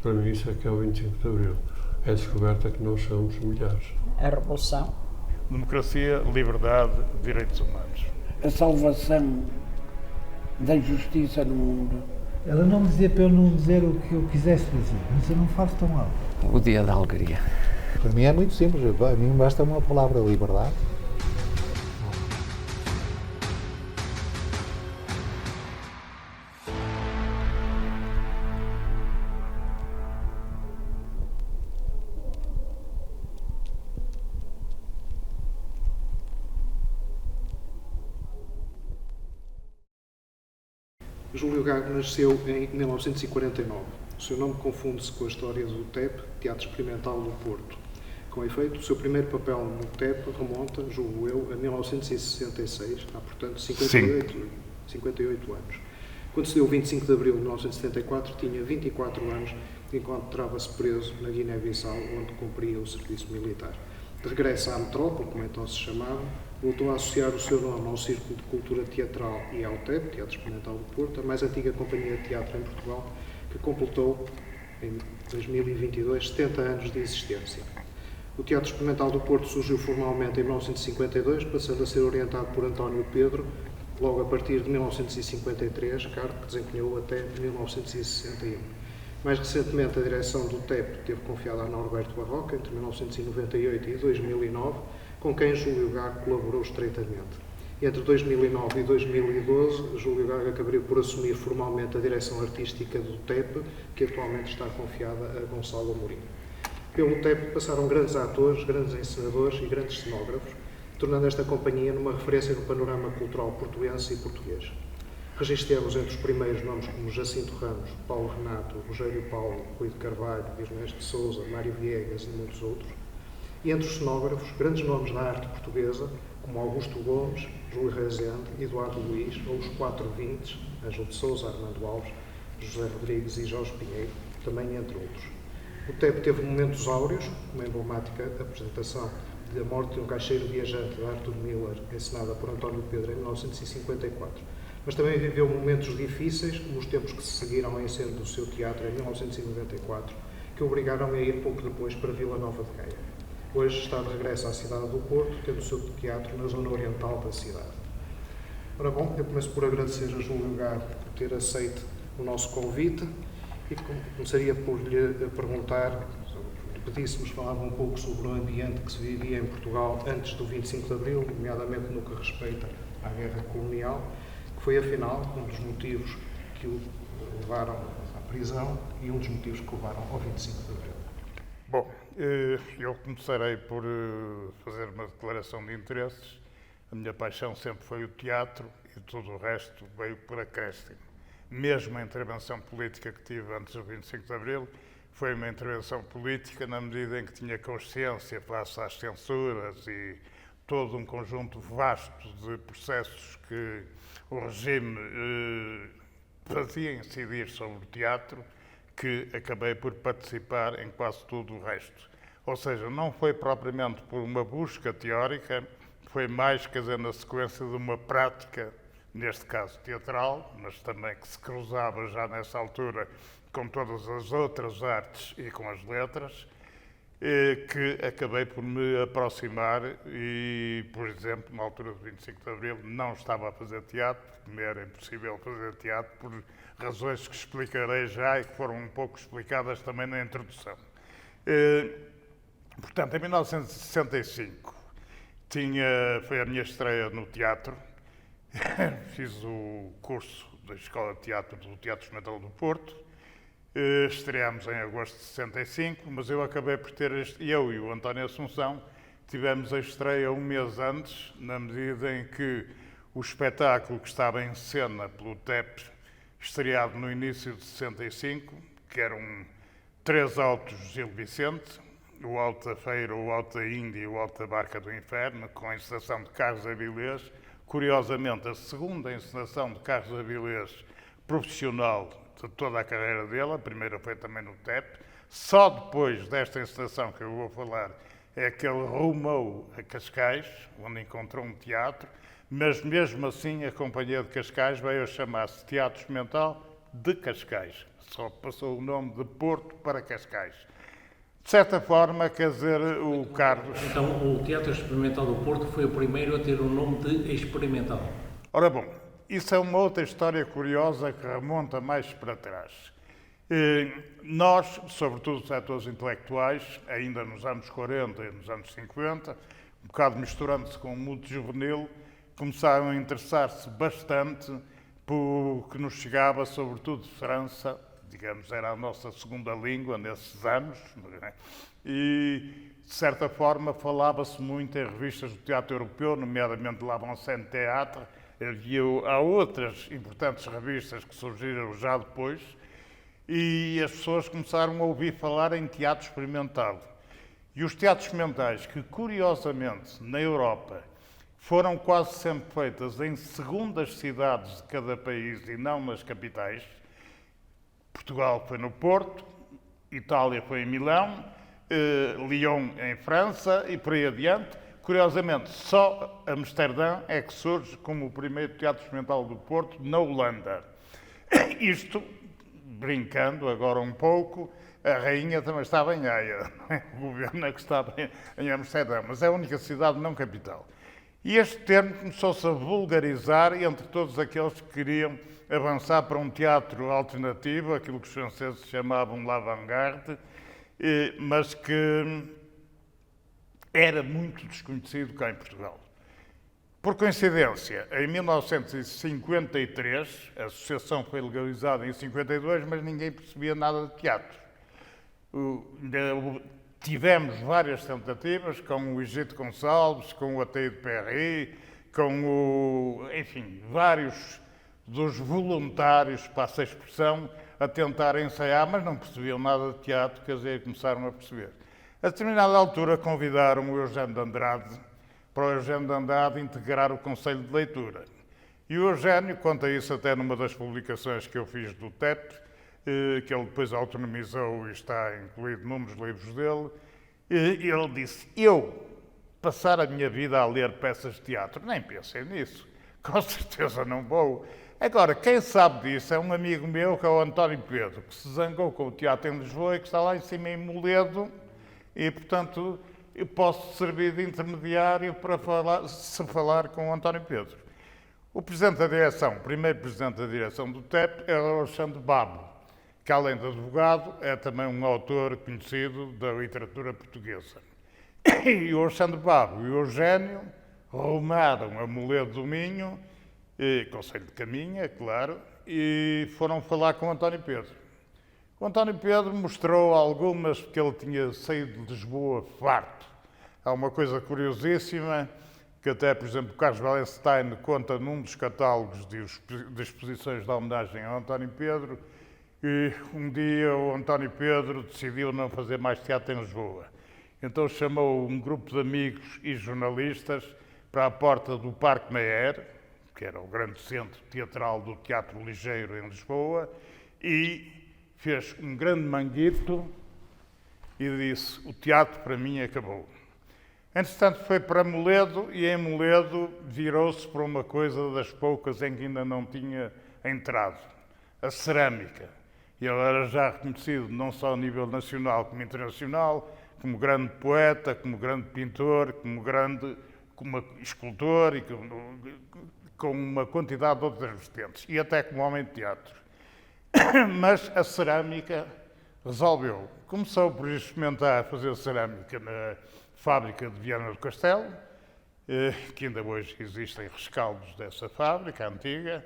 Para mim isso é que é o 25 de Abril. É a descoberta que nós somos milhares. A Revolução. Democracia, liberdade, direitos humanos. A salvação da justiça no mundo. Ela não me dizia para eu não dizer o que eu quisesse dizer, mas eu não faço tão alto. O dia da alegria. Para mim é muito simples, a mim basta uma palavra: liberdade. Júlio Gago nasceu em 1949. O seu nome confunde-se com a história do TEP, Teatro Experimental do Porto. Com efeito, o seu primeiro papel no TEP remonta, julgo eu, a 1966, há, portanto, 58 anos. Quando se deu o 25 de abril de 1974, tinha 24 anos e encontrava-se preso na Guiné-Bissau, onde cumpria o serviço militar. De regresso à metrópole, como então se chamava, voltou a associar o seu nome ao Círculo de Cultura Teatral e ao TEP, Teatro Experimental do Porto, a mais antiga companhia de teatro em Portugal, que completou, em 2022, 70 anos de existência. O Teatro Experimental do Porto surgiu formalmente em 1952, passando a ser orientado por António Pedro, logo a partir de 1953, cargo que desempenhou até 1961. Mais recentemente, a direção do TEP teve confiada a Norberto Barroca, entre 1998 e 2009, com quem Júlio Gago colaborou estreitamente. Entre 2009 e 2012, Júlio Gago acabaria por assumir formalmente a direção artística do TEP, que atualmente está confiada a Gonçalo Amorim. Pelo TEP passaram grandes atores, grandes encenadores e grandes cenógrafos, tornando esta companhia numa referência no panorama cultural portuense e português. Registramos entre os primeiros nomes como Jacinto Ramos, Paulo Renato, Rogério Paulo, Rui de Carvalho, Ernesto de Souza, Mário Viegas e muitos outros. E entre os cenógrafos, grandes nomes da arte portuguesa, como Augusto Gomes, Júlio Rezende, Eduardo Luís, ou os 420, Ângelo de Souza, Armando Alves, José Rodrigues e Jorge Pinheiro, também entre outros. O TEP teve momentos áureos, como a emblemática apresentação de A Morte de um Caixeiro Viajante, de Arthur Miller, encenada por António Pedro em 1954. Mas também viveu momentos difíceis, como os tempos que se seguiram ao incêndio do seu teatro em 1994, que o obrigaram a ir pouco depois para Vila Nova de Gaia. Hoje está de regresso à cidade do Porto, tendo o seu teatro na zona oriental da cidade. Ora bom, eu começo por agradecer a Júlio Gago por ter aceito o nosso convite e começaria por lhe perguntar, pedíssemos, falava um pouco sobre o ambiente que se vivia em Portugal antes do 25 de Abril, nomeadamente no que respeita à guerra colonial, que foi, afinal, um dos motivos que o levaram à prisão e um dos motivos que o levaram ao 25 de Abril. Bom, eu começarei por fazer uma declaração de interesses. A minha paixão sempre foi o teatro e tudo o resto veio por acréscimo. Mesmo a intervenção política que tive antes do 25 de Abril foi uma intervenção política na medida em que tinha consciência face às censuras e todo um conjunto vasto de processos que o regime fazia incidir sobre o teatro, que acabei por participar em quase tudo o resto. Ou seja, não foi propriamente por uma busca teórica, foi mais, quer dizer, na sequência de uma prática, neste caso teatral, mas também que se cruzava já nessa altura com todas as outras artes e com as letras, que acabei por me aproximar e, por exemplo, na altura do 25 de Abril, não estava a fazer teatro, porque me era impossível fazer teatro por razões que explicarei já e que foram um pouco explicadas também na introdução. Portanto, em 1965 foi a minha estreia no teatro. Fiz o curso da Escola de Teatro do Teatro Experimental do Porto. Estreámos em agosto de 65, mas eu acabei por ter, eu e o António Assunção, tivemos a estreia um mês antes, na medida em que o espetáculo que estava em cena pelo TEP, estreado no início de 65, que eram 3 autos de Gil Vicente, o Alto da Feira, o Alto da Índia e o Alto da Barca do Inferno, com a encenação de Carlos Avilés. Curiosamente, a segunda encenação de Carlos Avilés profissional de toda a carreira dele, a primeira foi também no TEP. Só depois desta encenação que eu vou falar é que ele rumou a Cascais, onde encontrou um teatro, mas mesmo assim a Companhia de Cascais veio a chamar-se Teatro Experimental de Cascais. Só passou o nome de Porto para Cascais. De certa forma, quer dizer, o Carlos... Então, o Teatro Experimental do Porto foi o primeiro a ter o nome de experimental. Ora bom, isso é uma outra história curiosa que remonta mais para trás. Nós, sobretudo os setores intelectuais, ainda nos anos 40 e nos anos 50, um bocado misturando-se com o mundo juvenil, começaram a interessar-se bastante pelo que nos chegava, sobretudo de França, digamos, era a nossa segunda língua nesses anos, não é? E, de certa forma, falava-se muito em revistas do teatro europeu, nomeadamente l'Avant-Scène Théâtre, e há outras importantes revistas que surgiram já depois, e as pessoas começaram a ouvir falar em teatro experimental. E os teatros experimentais, que curiosamente na Europa foram quase sempre feitas em segundas cidades de cada país e não nas capitais, Portugal foi no Porto, Itália foi em Milão, Lyon em França e por aí adiante. Curiosamente, só Amsterdã é que surge como o primeiro teatro experimental do Porto na Holanda. Isto, brincando agora um pouco, a rainha também estava em Haia, o governo é que estava em Amsterdã, mas é a única cidade não capital. E este termo começou-se a vulgarizar entre todos aqueles que queriam avançar para um teatro alternativo, aquilo que os franceses chamavam l'avant-garde, mas que era muito desconhecido cá em Portugal. Por coincidência, em 1953, a associação foi legalizada em 52, mas ninguém percebia nada de teatro. Tivemos várias tentativas com o Egito Gonçalves, com o Ateliê de Perry, enfim, vários dos voluntários, passa a expressão, a tentar ensaiar, mas não percebiam nada de teatro, quer dizer, começaram a perceber. A determinada altura convidaram o Eugênio de Andrade para o Eugênio de Andrade integrar o Conselho de Leitura. E o Eugênio conta isso até numa das publicações que eu fiz do TEP, que ele depois autonomizou e está incluído num dos livros dele. E ele disse, eu passar a minha vida a ler peças de teatro, nem pensei nisso, com certeza não vou. Agora, quem sabe disso é um amigo meu, que é o António Pedro, que se zangou com o teatro em Lisboa e que está lá em cima em Moledo, e, portanto, eu posso servir de intermediário para falar com o António Pedro. O presidente da direção, o primeiro presidente da direção do TEP, era o Alexandre Babo, que, além de advogado, é também um autor conhecido da literatura portuguesa. E o Alexandre Babo e o Eugênio rumaram a Moledo do Minho, Conselho de Caminha, claro, e foram falar com o António Pedro. O António Pedro mostrou algumas, porque ele tinha saído de Lisboa farto. Há uma coisa curiosíssima, que até, por exemplo, o Carlos Wallenstein conta num dos catálogos de exposições de homenagem ao António Pedro, e um dia o António Pedro decidiu não fazer mais teatro em Lisboa. Então chamou um grupo de amigos e jornalistas para a porta do Parque Mayer, que era o grande centro teatral do Teatro Ligeiro em Lisboa, e fez um grande manguito e disse, o teatro para mim acabou. Entretanto foi para Moledo e em Moledo virou-se para uma coisa das poucas em que ainda não tinha entrado, a cerâmica. E ele era já reconhecido não só a nível nacional como internacional, como grande poeta, como grande pintor, como escultor e com uma quantidade de outras vertentes, e até como homem de teatro. Mas a cerâmica resolveu. Começou por experimentar fazer cerâmica na fábrica de Viana do Castelo, que ainda hoje existem rescaldos dessa fábrica antiga,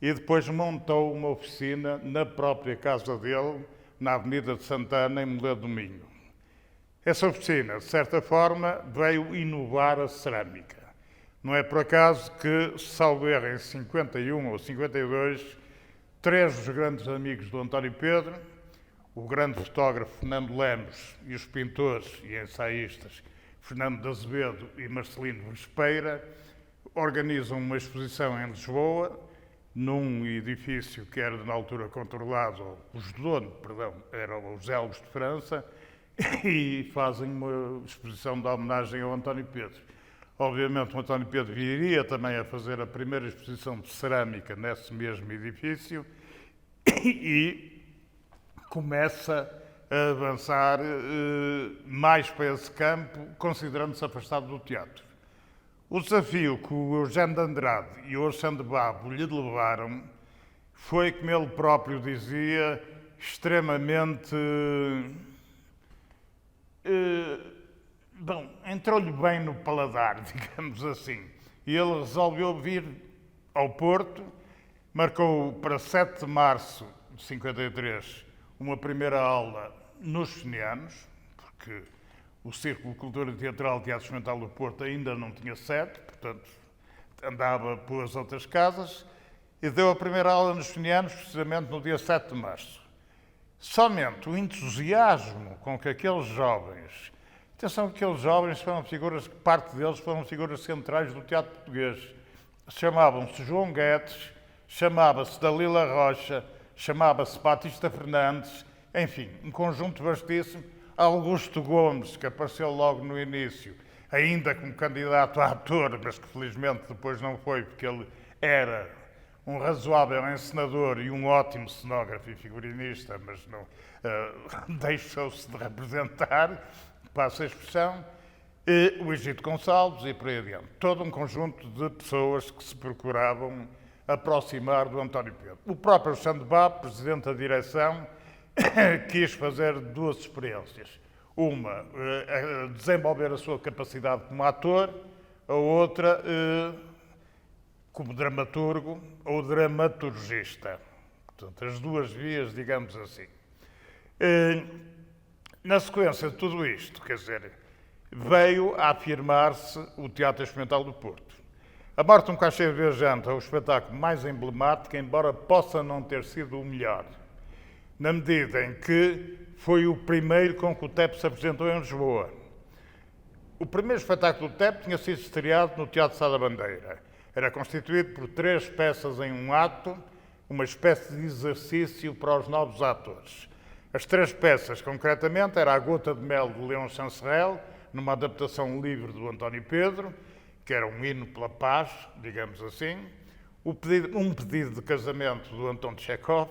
e depois montou uma oficina na própria casa dele, na Avenida de Santana, em Moledo do Minho. Essa oficina, de certa forma, veio inovar a cerâmica. Não é por acaso que, salvo erro, em 51 ou 52, três dos grandes amigos do António Pedro, o grande fotógrafo Fernando Lemos e os pintores e ensaístas Fernando de Azevedo e Marcelino Vespeira, organizam uma exposição em Lisboa, num edifício que era na altura controlado, eram os Elgos de França, e fazem uma exposição de homenagem ao António Pedro. Obviamente o António Pedro viria também a fazer a primeira exposição de cerâmica nesse mesmo edifício, e começa a avançar mais para esse campo, considerando-se afastado do teatro. O desafio que o Eugênio de Andrade e o Alexandre Babo lhe levaram foi, como ele próprio dizia, extremamente... bom, entrou-lhe bem no paladar, digamos assim. E ele resolveu vir ao Porto, marcou para 7 de março de 53 uma primeira aula nos Fenianos, porque o Círculo de Cultura Teatral Teatro Experimental do Porto ainda não tinha sede, portanto andava pelas outras casas, e deu a primeira aula nos Fenianos precisamente no dia 7 de março. Somente o entusiasmo com que aqueles jovens, atenção que aqueles jovens foram figuras, parte deles foram figuras centrais do teatro português, chamavam-se João Guedes, chamava-se Dalila Rocha, chamava-se Batista Fernandes, enfim, um conjunto vastíssimo. Augusto Gomes, que apareceu logo no início, ainda como candidato a ator, mas que felizmente depois não foi, porque ele era um razoável encenador e um ótimo cenógrafo e figurinista, mas não deixou-se de representar, passa a expressão, e o Egito Gonçalves e por aí adiante. Todo um conjunto de pessoas que se procuravam aproximar do António Pedro. O próprio Alexandre Babo, presidente da direção, quis fazer 2 experiências. Uma, desenvolver a sua capacidade como ator, a outra, como dramaturgo ou dramaturgista. Portanto, as 2 vias, digamos assim. Na sequência de tudo isto, quer dizer, veio a afirmar-se o Teatro Experimental do Porto. A Morte de um Caixeiro Viajante é o espetáculo mais emblemático, embora possa não ter sido o melhor, na medida em que foi o primeiro com que o TEP se apresentou em Lisboa. O primeiro espetáculo do TEP tinha sido estreado no Teatro Sá da Bandeira. Era constituído por 3 peças em um ato, uma espécie de exercício para os novos atores. As 3 peças, concretamente, era A Gota de Mel, de Leão Chancerelle, numa adaptação livre do António Pedro, que era um hino pela paz, digamos assim, um pedido de casamento do Anton Chekhov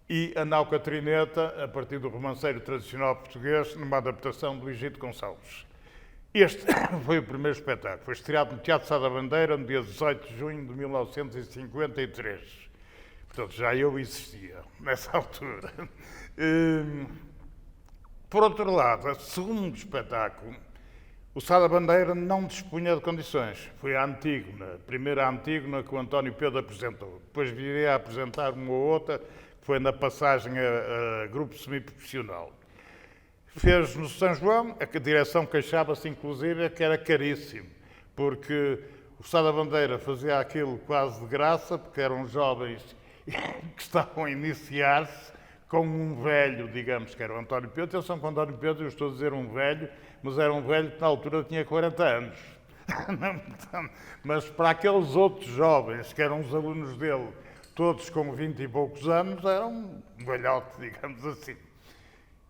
e a Nau Catrineta, a partir do romanceiro tradicional português, numa adaptação do Egito Gonçalves. Este foi o primeiro espetáculo. Foi estreado no Teatro Sá da Bandeira no dia 18 de junho de 1953. Portanto, já eu existia nessa altura. Por outro lado, o segundo espetáculo, o Sá da Bandeira não dispunha de condições. Foi a Antígona, a primeira Antígona que o António Pedro apresentou. Depois viria a apresentar uma ou outra, que foi na passagem a grupo semiprofissional. Fez no São João, a direção queixava-se inclusive que era caríssimo, porque o Sá da Bandeira fazia aquilo quase de graça, porque eram jovens que estavam a iniciar-se com um velho, digamos, que era o António Pedro. Atenção que o António Pedro, eu estou a dizer um velho, mas era um velho que na altura tinha 40 anos. Mas para aqueles outros jovens, que eram os alunos dele, todos com 20 e poucos anos, era um velhote, digamos assim.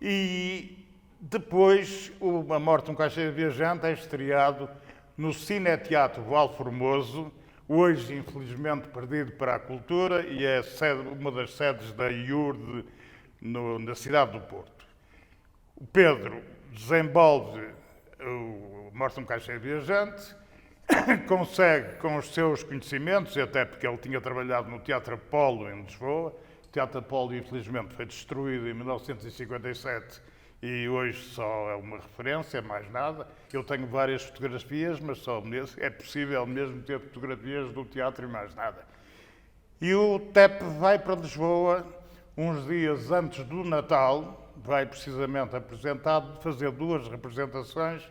E depois, A Morte de um Caixeiro Viajante é estreado no Cineteatro Val Formoso, hoje infelizmente perdido para a cultura, e é uma das sedes da IURD na cidade do Porto. O Pedro desenvolve A Morte de um Caixeiro Viajante, consegue com os seus conhecimentos, e até porque ele tinha trabalhado no Teatro Apolo em Lisboa. O Teatro Apolo, infelizmente, foi destruído em 1957 e hoje só é uma referência, mais nada. Eu tenho várias fotografias, mas só é possível mesmo ter fotografias do teatro e mais nada. E o TEP vai para Lisboa uns dias antes do Natal, vai precisamente apresentado, fazer 2 representações,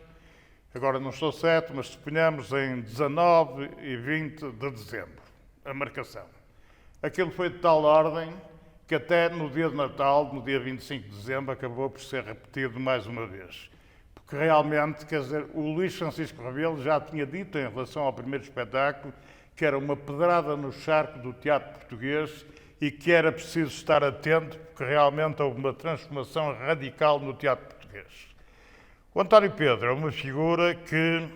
agora não estou certo, mas suponhamos em 19 e 20 de dezembro, a marcação. Aquilo foi de tal ordem que até no dia de Natal, no dia 25 de dezembro, acabou por ser repetido mais uma vez. Porque realmente, quer dizer, o Luís Francisco Rebelo já tinha dito em relação ao primeiro espetáculo que era uma pedrada no charco do teatro português e que era preciso estar atento porque realmente houve uma transformação radical no teatro português. O António Pedro é uma figura que,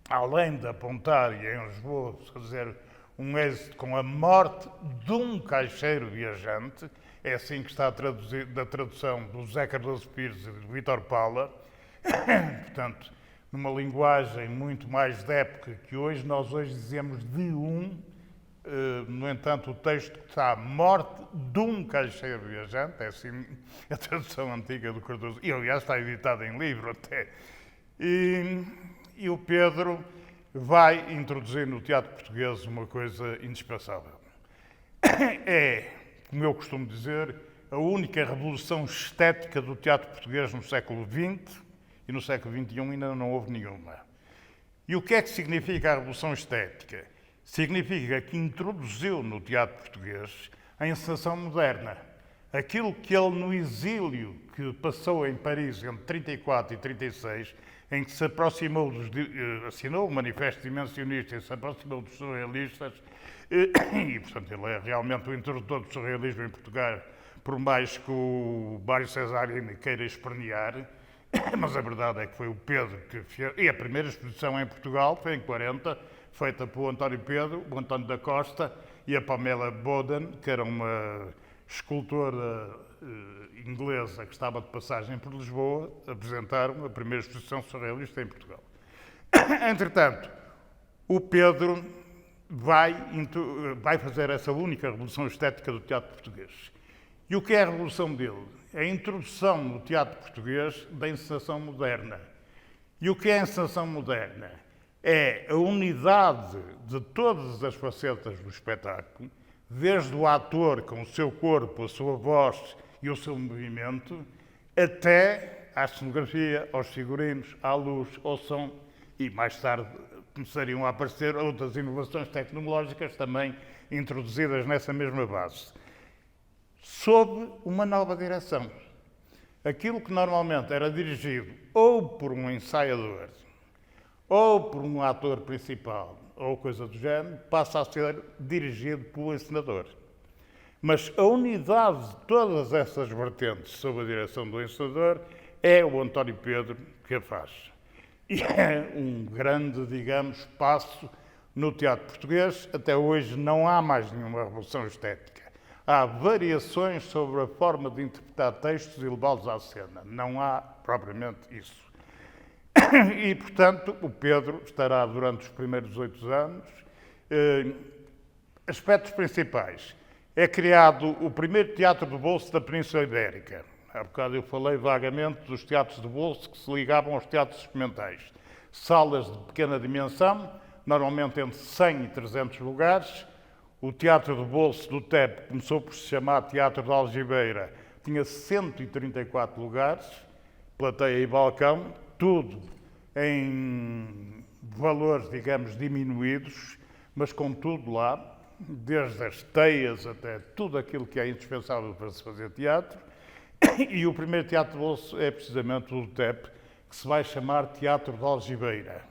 além de apontar, e em Lisboa, quer dizer, um êxito com a morte de um caixeiro viajante, é assim que está da tradução do José Cardoso Pires e do Vítor Paula, portanto, numa linguagem muito mais de época que hoje, nós hoje dizemos de um, no entanto, o texto está morte de um caixeiro viajante, é assim a tradução antiga do Cardoso, e aliás está editado em livro até. E o Pedro vai introduzir no teatro português uma coisa indispensável. É, como eu costumo dizer, a única revolução estética do teatro português no século XX, e no século XXI ainda não houve nenhuma. E o que é que significa a revolução estética? Significa que introduziu no teatro português a encenação moderna. Aquilo que ele, no exílio que passou em Paris entre 34 e 36, em que se aproximou assinou o Manifesto Dimensionista e se aproximou dos surrealistas, e, portanto, ele é realmente o introdutor do surrealismo em Portugal, por mais que o Mário Cesarini queira espernear, mas a verdade é que foi o Pedro que fez. E a primeira exposição em Portugal foi em 40, feita pelo António Pedro, o António da Costa e a Pamela Boden, que era uma escultora inglesa que estava de passagem por Lisboa, apresentaram a primeira exposição surrealista em Portugal. Entretanto, o Pedro vai fazer essa única revolução estética do teatro português. E o que é a revolução dele? É a introdução no teatro português da encenação moderna. E o que é a encenação moderna? É a unidade de todas as facetas do espetáculo, desde o ator com o seu corpo, a sua voz e o seu movimento, até à cenografia, aos figurinos, à luz, ao som, e mais tarde começariam a aparecer outras inovações tecnológicas também introduzidas nessa mesma base, sob uma nova direção. Aquilo que normalmente era dirigido ou por um ensaiador, ou por um ator principal, ou coisa do género, passa a ser dirigido pelo encenador. Mas a unidade de todas essas vertentes sob a direção do encenador é o António Pedro que a faz. E é um grande, digamos, passo no teatro português. Até hoje não há mais nenhuma revolução estética. Há variações sobre a forma de interpretar textos e levá-los à cena. Não há propriamente isso. E, portanto, o Pedro estará durante os primeiros 8 anos. Aspectos principais. É criado o primeiro teatro de bolso da Península Ibérica. Há bocado eu falei vagamente dos teatros de bolso que se ligavam aos teatros experimentais. Salas de pequena dimensão, normalmente entre 100 e 300 lugares. O teatro de bolso do TEP começou por se chamar Teatro de Algibeira. Tinha 134 lugares, plateia e balcão, tudo em valores, digamos, diminuídos, mas com tudo lá, desde as teias até tudo aquilo que é indispensável para se fazer teatro. E o primeiro teatro de bolso é precisamente o do TEP, que se vai chamar Teatro de Algibeira.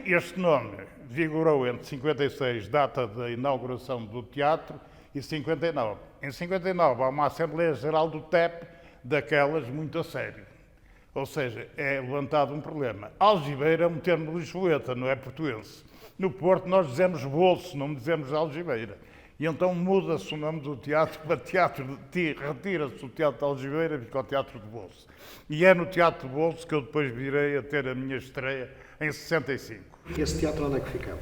Este nome vigorou entre 56, data da inauguração do teatro, e 59. Em 59 há uma Assembleia Geral do TEP, daquelas muito a sério. Ou seja, é levantado um problema. Algibeira é um termo lisboeta, não é portuense. No Porto nós dizemos bolso, não dizemos Algibeira. E então muda-se o nome do teatro para teatro de... retira-se o teatro de Algibeira e fica o teatro de bolso. E é no teatro de bolso que eu depois virei a ter a minha estreia em 65. E esse teatro onde é que ficava?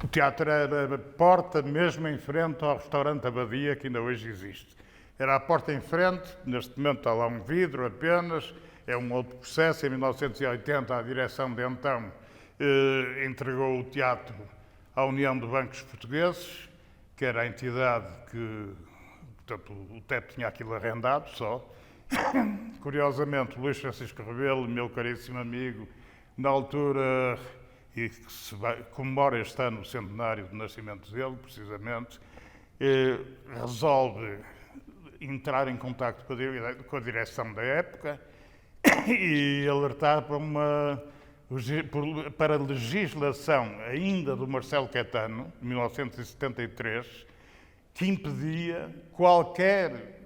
O teatro era a porta mesmo em frente ao restaurante Abadia, que ainda hoje existe. Era a porta em frente, neste momento está lá um vidro apenas, é um outro processo. Em 1980 a direção de então entregou o teatro à União de Bancos Portugueses, que era a entidade que, portanto, o TEP tinha aquilo arrendado só. Curiosamente, Luís Francisco Rebelo, meu caríssimo amigo, na altura, e que comemora este ano o centenário do nascimento dele, precisamente, resolve entrar em contacto com a direção da época e alertar para a legislação ainda do Marcelo Caetano, de 1973, que impedia qualquer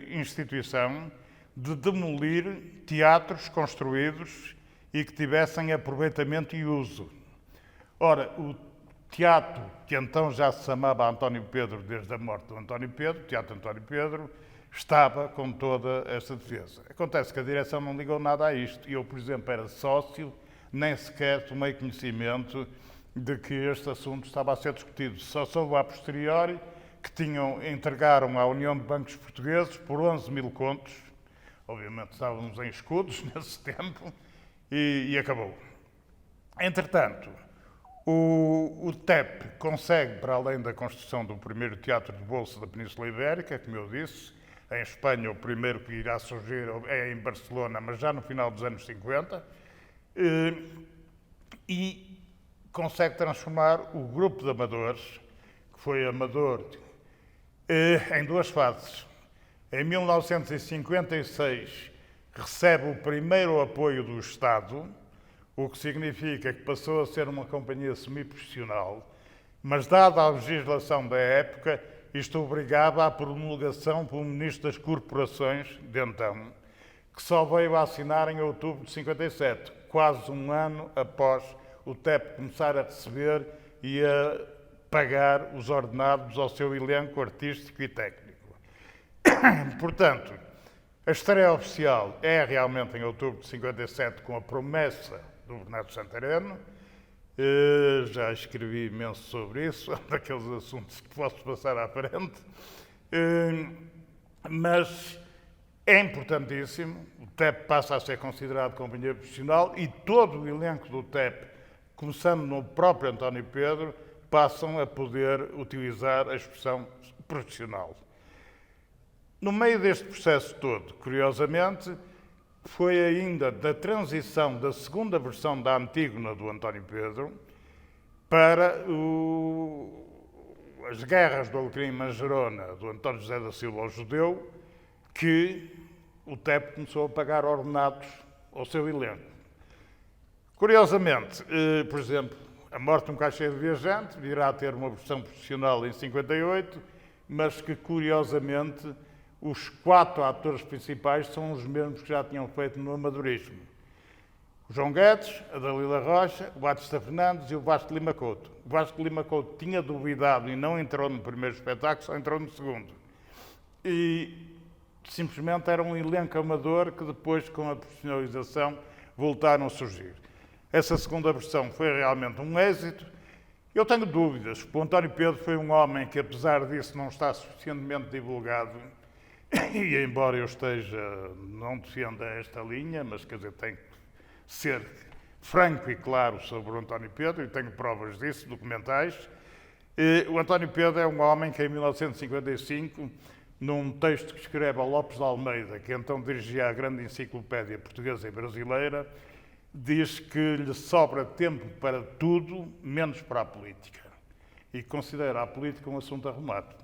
instituição de demolir teatros construídos e que tivessem aproveitamento e uso. Ora, o teatro que então já se chamava António Pedro desde a morte do António Pedro, Teatro António Pedro, estava com toda esta defesa. Acontece que a direção não ligou nada a isto. Eu, por exemplo, era sócio, nem sequer tomei conhecimento de que este assunto estava a ser discutido. Só soube a posteriori que entregaram à União de Bancos Portugueses por 11 mil contos. Obviamente estávamos em escudos nesse tempo e acabou. Entretanto, o TEP consegue, para além da construção do primeiro teatro de bolso da Península Ibérica, como eu disse, em Espanha o primeiro que irá surgir é em Barcelona, mas já no final dos anos 50, e consegue transformar o grupo de amadores, que foi amador, em duas fases. Em 1956 recebe o primeiro apoio do Estado, o que significa que passou a ser uma companhia semiprofissional, mas dada a legislação da época, isto obrigava à promulgação pelo Ministro das Corporações de então, que só veio a assinar em outubro de 57, quase um ano após o TEP começar a receber e a pagar os ordenados ao seu elenco artístico e técnico. Portanto, a estreia oficial é realmente em outubro de 57, com a promessa do Bernardo Santareno. Já escrevi imenso sobre isso, é um daqueles assuntos que posso passar à frente. Mas é importantíssimo, o TEP passa a ser considerado companhia profissional e todo o elenco do TEP, começando no próprio António Pedro, passam a poder utilizar a expressão profissional. No meio deste processo todo, curiosamente, foi ainda da transição da segunda versão da Antígona do António Pedro para as Guerras do Alecrim Manjerona do António José da Silva ao Judeu, que o TEP começou a pagar ordenados ao seu elenco. Curiosamente, por exemplo, A Morte de um Caixeiro Viajante virá a ter uma versão profissional em 58, mas que, curiosamente, os 4 atores principais são os mesmos que já tinham feito no amadorismo. O João Guedes, a Dalila Rocha, o Batista Fernandes e o Vasco Lima Couto. O Vasco Lima Couto tinha duvidado e não entrou no primeiro espetáculo, só entrou no segundo. E simplesmente era um elenco amador que depois, com a profissionalização, voltaram a surgir. Essa segunda versão foi realmente um êxito. Eu tenho dúvidas, porque o António Pedro foi um homem que, apesar disso, não está suficientemente divulgado. E embora eu não defenda esta linha, mas quer dizer, tenho que ser franco e claro sobre o António Pedro, e tenho provas disso, documentais. O António Pedro é um homem que, em 1955, num texto que escreve a Lopes de Almeida, que então dirigia a grande enciclopédia portuguesa e brasileira, diz que lhe sobra tempo para tudo, menos para a política. E considera a política um assunto arrumado.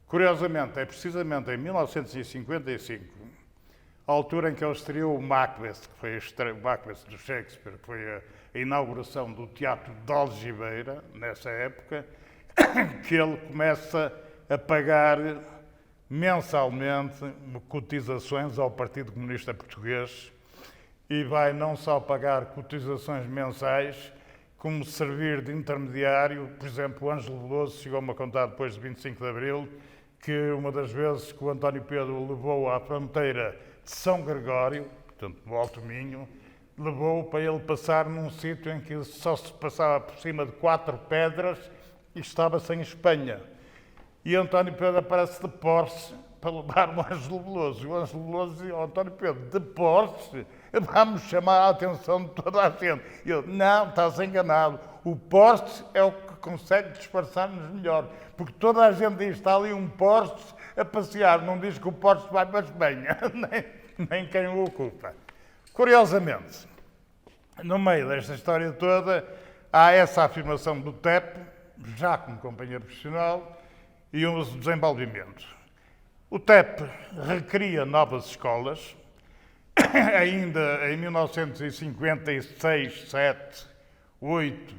Curiosamente, é precisamente em 1955, a altura em que ele estreou o Macbeth, que foi o Macbeth do Shakespeare, que foi a inauguração do Teatro de Algibeira, nessa época, que ele começa a pagar mensalmente cotizações ao Partido Comunista Português e vai não só pagar cotizações mensais, como servir de intermediário. Por exemplo, o Ângelo Veloso chegou-me a contar depois de 25 de Abril que uma das vezes que o António Pedro o levou à fronteira de São Gregório, portanto, no Alto Minho, levou para ele passar num sítio em que só se passava por cima de 4 pedras e estava-se em Espanha. E António Pedro aparece de Porsche para levar o Ângelo Veloso. E o Ângelo Veloso dizia ao António Pedro: de Porsche? Vamos chamar a atenção de toda a gente. E ele: não, estás enganado. O Porsche é o que consegue disfarçar-nos melhor. Porque toda a gente diz que está ali um Porsche a passear. Não diz que o Porsche vai para a Espanha. Nem quem o ocupa. Curiosamente, no meio desta história toda, há essa afirmação do TEP, já como companhia profissional, e um desenvolvimento. O TEP recria novas escolas, ainda em 1956, 7, 8,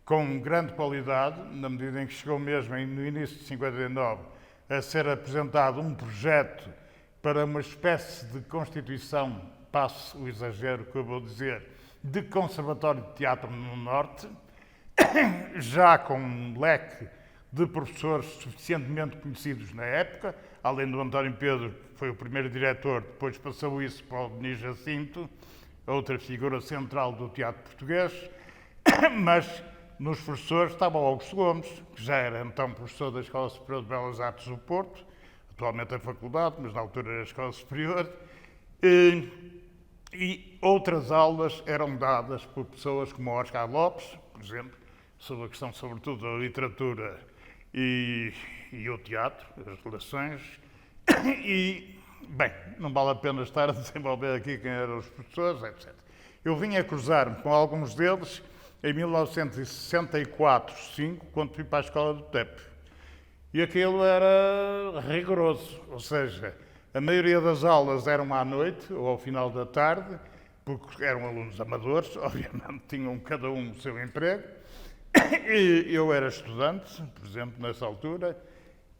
com grande qualidade, na medida em que chegou mesmo no início de 59 a ser apresentado um projeto para uma espécie de constituição, passo o exagero que eu vou dizer, de conservatório de teatro no Norte, já com um leque de professores suficientemente conhecidos na época, além do António Pedro, que foi o primeiro diretor, depois passou isso para o Denis Jacinto, outra figura central do teatro português, mas nos professores estava o Augusto Gomes, que já era então professor da Escola Superior de Belas Artes do Porto, atualmente é faculdade, mas na altura era a Escola Superior, e outras aulas eram dadas por pessoas como Oscar Lopes, por exemplo, sobre a questão sobretudo da literatura e o teatro, as relações, e, bem, não vale a pena estar a desenvolver aqui quem eram os professores, etc. Eu vim a cruzar-me com alguns deles em 1964-65, quando fui para a escola do TEP. E aquilo era rigoroso, ou seja, a maioria das aulas eram à noite ou ao final da tarde, porque eram alunos amadores, obviamente tinham cada um o seu emprego. E eu era estudante, por exemplo, nessa altura,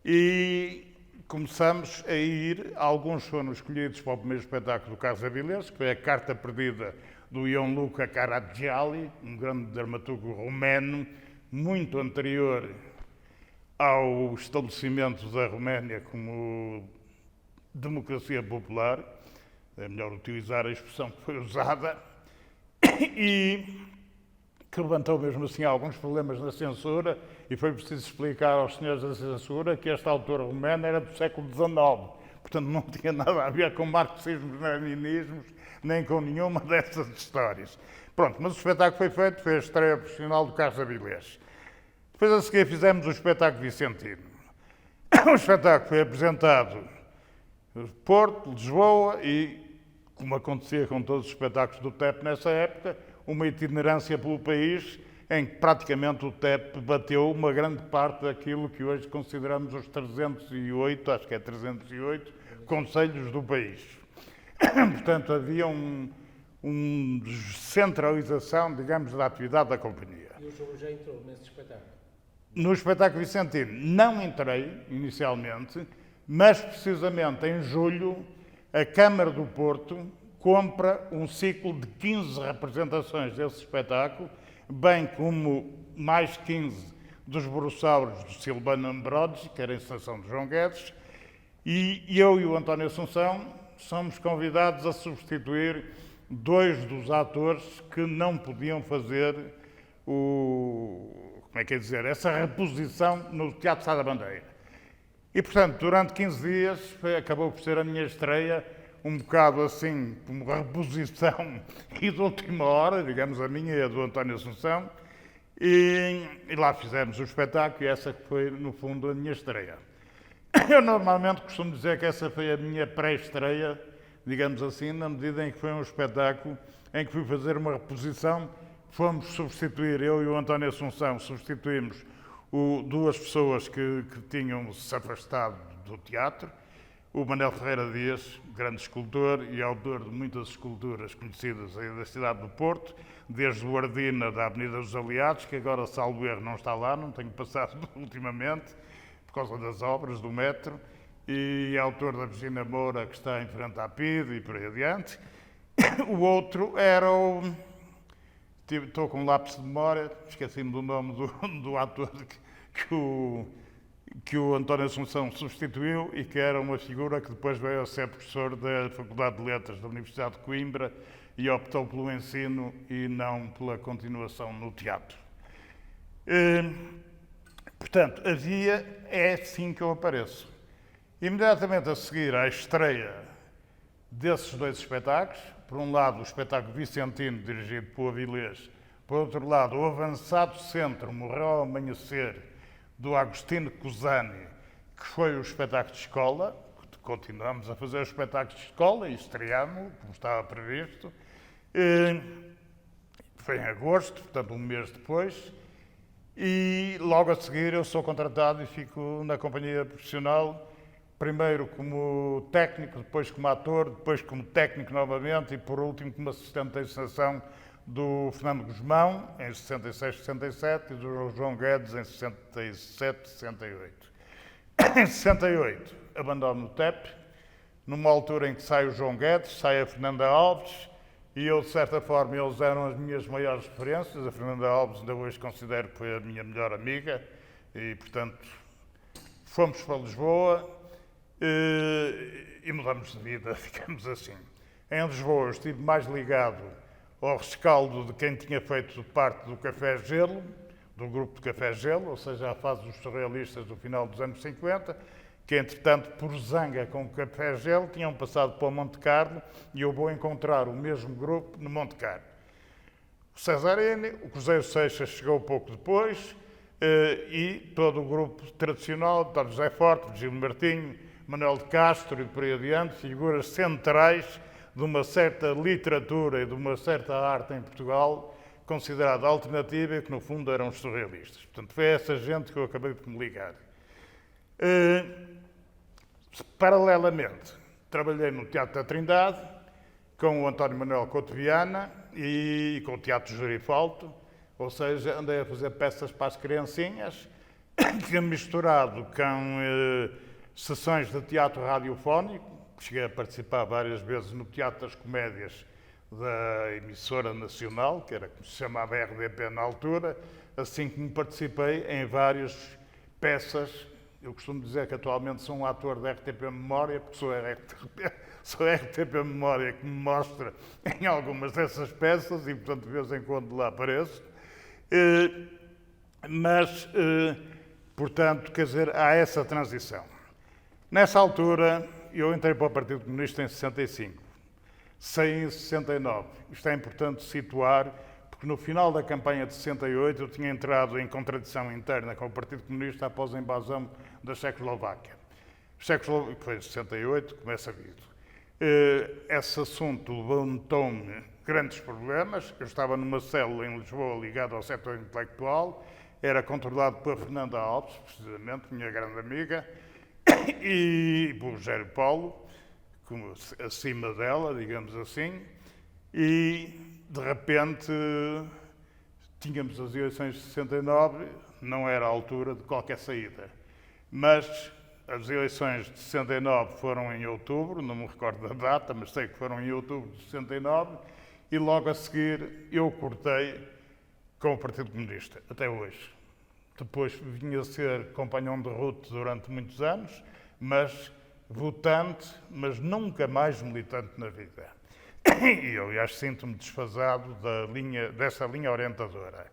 e começamos a ir, alguns foram escolhidos para o primeiro espetáculo do Carlos Avilés, que foi A Carta Perdida, do Ionluca Caragiali, um grande dramaturgo romeno, muito anterior ao estabelecimento da Roménia como democracia popular, é melhor utilizar a expressão que foi usada, e que levantou mesmo assim alguns problemas na censura, e foi preciso explicar aos senhores da censura que este autor romeno era do século XIX, portanto não tinha nada a ver com marxismos, leninismos, nem com nenhuma dessas histórias. Pronto, mas o espetáculo foi feito, foi a estreia profissional do Carlos Avilés. Depois a seguir fizemos o espetáculo vicentino. O espetáculo foi apresentado no Porto, Lisboa e, como acontecia com todos os espetáculos do TEP nessa época, uma itinerância pelo país em que praticamente o TEP bateu uma grande parte daquilo que hoje consideramos os 308, acho que é 308, concelhos do país. Portanto, havia uma centralização, digamos, da atividade da companhia. E o senhor já entrou nesse espetáculo? No espetáculo vicentino não entrei inicialmente, mas precisamente em julho a Câmara do Porto compra um ciclo de 15 representações desse espetáculo, bem como mais 15 dos Brossauros do Silvano Ambrogi, que era a encenação de João Guedes, e eu e o António Assunção somos convidados a substituir dois dos atores que não podiam fazer essa reposição no Teatro Sá da Bandeira. E, portanto, durante 15 dias acabou por ser a minha estreia, um bocado assim, como reposição e de última hora, digamos a minha e a do António Assunção, e lá fizemos o espetáculo e essa foi, no fundo, a minha estreia. Eu normalmente costumo dizer que essa foi a minha pré-estreia, digamos assim, na medida em que foi um espetáculo em que fui fazer uma reposição, fomos substituir, eu e o António Assunção, substituímos duas pessoas que tinham se afastado do teatro, o Manuel Ferreira Dias, grande escultor e autor de muitas esculturas conhecidas aí da cidade do Porto, desde o Ardina da Avenida dos Aliados, que agora, salvo erro, não está lá, não tenho passado ultimamente, por causa das obras do metro, e autor da Virginia Moura, que está em frente à PIDE e por aí adiante. O outro era o... Estou com um lápis de memória, esqueci-me do nome do ator que o António Assunção substituiu e que era uma figura que depois veio a ser professor da Faculdade de Letras da Universidade de Coimbra e optou pelo ensino e não pela continuação no teatro. Portanto, é assim que eu apareço. Imediatamente a seguir à estreia desses dois espetáculos, por um lado o espetáculo vicentino dirigido por Avilés, por outro lado o Avançado Centro Morreu ao Amanhecer, do Agostino Cusani, que foi o espetáculo de escola. Continuamos a fazer os espetáculos de escola e estreámos, como estava previsto. Foi em agosto, portanto um mês depois, e logo a seguir eu sou contratado e fico na companhia profissional, primeiro como técnico, depois como ator, depois como técnico novamente e por último como assistente de encenação do Fernando Guzmão, em 66, 67, e do João Guedes, em 67, 68. Em 68, abandono o TEP, numa altura em que sai o João Guedes, sai a Fernanda Alves, e eu, de certa forma, eles eram as minhas maiores referências. A Fernanda Alves, ainda hoje considero que foi a minha melhor amiga, e, portanto, fomos para Lisboa e mudamos de vida, digamos assim. Em Lisboa estive mais ligado ao rescaldo de quem tinha feito parte do Café Gelo, do grupo de Café Gelo, ou seja, à fase dos surrealistas do final dos anos 50, que entretanto, por zanga com o Café Gelo, tinham passado para o Monte Carlo e eu vou encontrar o mesmo grupo no Monte Carlo. O Cesarini, o Cruzeiro Seixas chegou pouco depois e todo o grupo tradicional, Dr. José Forte, Virgílio Martinho, Manuel de Castro e por aí adiante, figuras centrais de uma certa literatura e de uma certa arte em Portugal, considerada alternativa e que, no fundo, eram os surrealistas. Portanto, foi essa gente que eu acabei de me ligar. Paralelamente, trabalhei no Teatro da Trindade, com o António Manuel Couto Viana e com o Teatro Gerifalto, ou seja, andei a fazer peças para as criancinhas, que misturado com sessões de teatro radiofónico. Cheguei a participar várias vezes no Teatro das Comédias da emissora nacional, que era como se chamava RDP na altura, assim como participei em várias peças. Eu costumo dizer que atualmente sou um ator da RTP Memória, porque sou a RTP Memória que me mostra em algumas dessas peças e, portanto, de vez em quando lá apareço. Portanto, quer dizer, há essa transição. Nessa altura, eu entrei para o Partido Comunista em 65, saí em 69. Isto é importante situar, porque no final da campanha de 68 eu tinha entrado em contradição interna com o Partido Comunista após a invasão da Checoslováquia. Que foi em 68, como é sabido. Esse assunto levantou-me grandes problemas. Eu estava numa célula em Lisboa ligada ao setor intelectual, era controlado pela Fernanda Alves, precisamente, minha grande amiga, e por Rogério Paulo, como acima dela, digamos assim, e de repente tínhamos as eleições de 69, não era a altura de qualquer saída. Mas as eleições de 69 foram em outubro, não me recordo da data, mas sei que foram em outubro de 69, e logo a seguir eu cortei com o Partido Comunista, até hoje. Depois vim a ser companhão de ruta durante muitos anos, mas votante, mas nunca mais militante na vida. E eu, aliás, sinto-me desfasado dessa linha orientadora.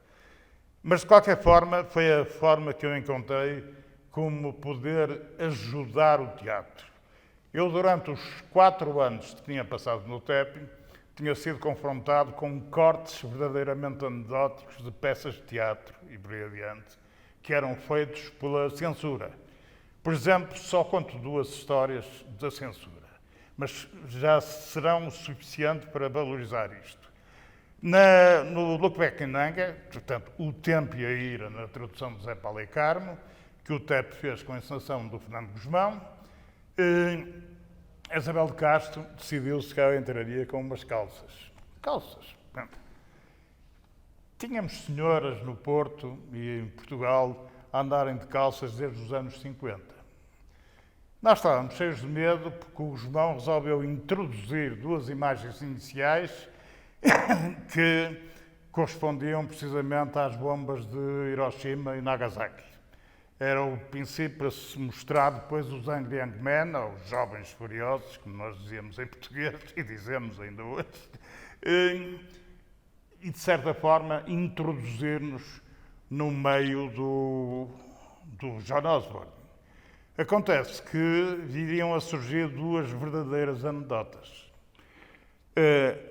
Mas, de qualquer forma, foi a forma que eu encontrei como poder ajudar o teatro. Eu, durante os 4 anos que tinha passado no TEP, tinha sido confrontado com cortes verdadeiramente anedóticos de peças de teatro e por aí adiante, que eram feitos pela censura. Por exemplo, só conto 2 histórias da censura, mas já serão o suficiente para valorizar isto. No Look Back in Anger, portanto, O Tempo e a Ira, na tradução de Zé Paulo e Carmo, que o TEP fez com a encenação do Fernando Guzmão, a Isabel de Castro decidiu-se que ela entraria com umas calças. Calças. Tínhamos senhoras no Porto e em Portugal a andarem de calças desde os anos 50. Nós estávamos cheios de medo porque o Guzmão resolveu introduzir 2 imagens iniciais que correspondiam precisamente às bombas de Hiroshima e Nagasaki. Era o princípio para se mostrar depois os Angry Young Men, ou os Jovens Furiosos, como nós dizíamos em português e dizemos ainda hoje, e de certa forma introduzir-nos no meio do John Osborne. Acontece que viriam a surgir 2 verdadeiras anedotas.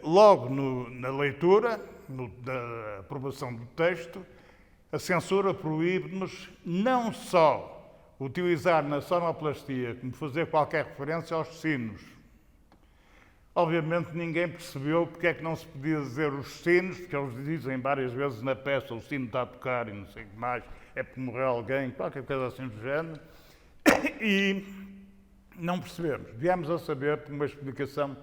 Logo na leitura, da aprovação do texto, a censura proíbe-nos não só utilizar na sonoplastia como fazer qualquer referência aos sinos. Obviamente ninguém percebeu porque é que não se podia dizer os sinos, porque eles dizem várias vezes na peça o sino está a tocar e não sei o que mais, é porque morreu alguém, qualquer coisa assim do género. E não percebemos. Viemos a saber por uma explicação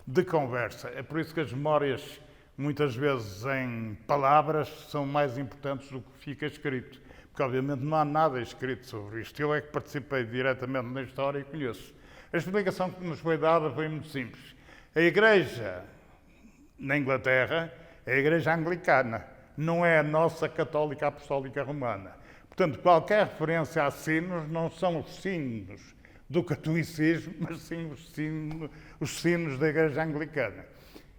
de conversa. É por isso que as memórias, muitas vezes em palavras, são mais importantes do que fica escrito. Porque, obviamente, não há nada escrito sobre isto. Eu é que participei diretamente na história e conheço. A explicação que nos foi dada foi muito simples. A Igreja na Inglaterra, é a Igreja Anglicana, não é a nossa Católica Apostólica Romana. Portanto, qualquer referência a sinos não são os sinos do catolicismo, mas sim os sinos da Igreja Anglicana.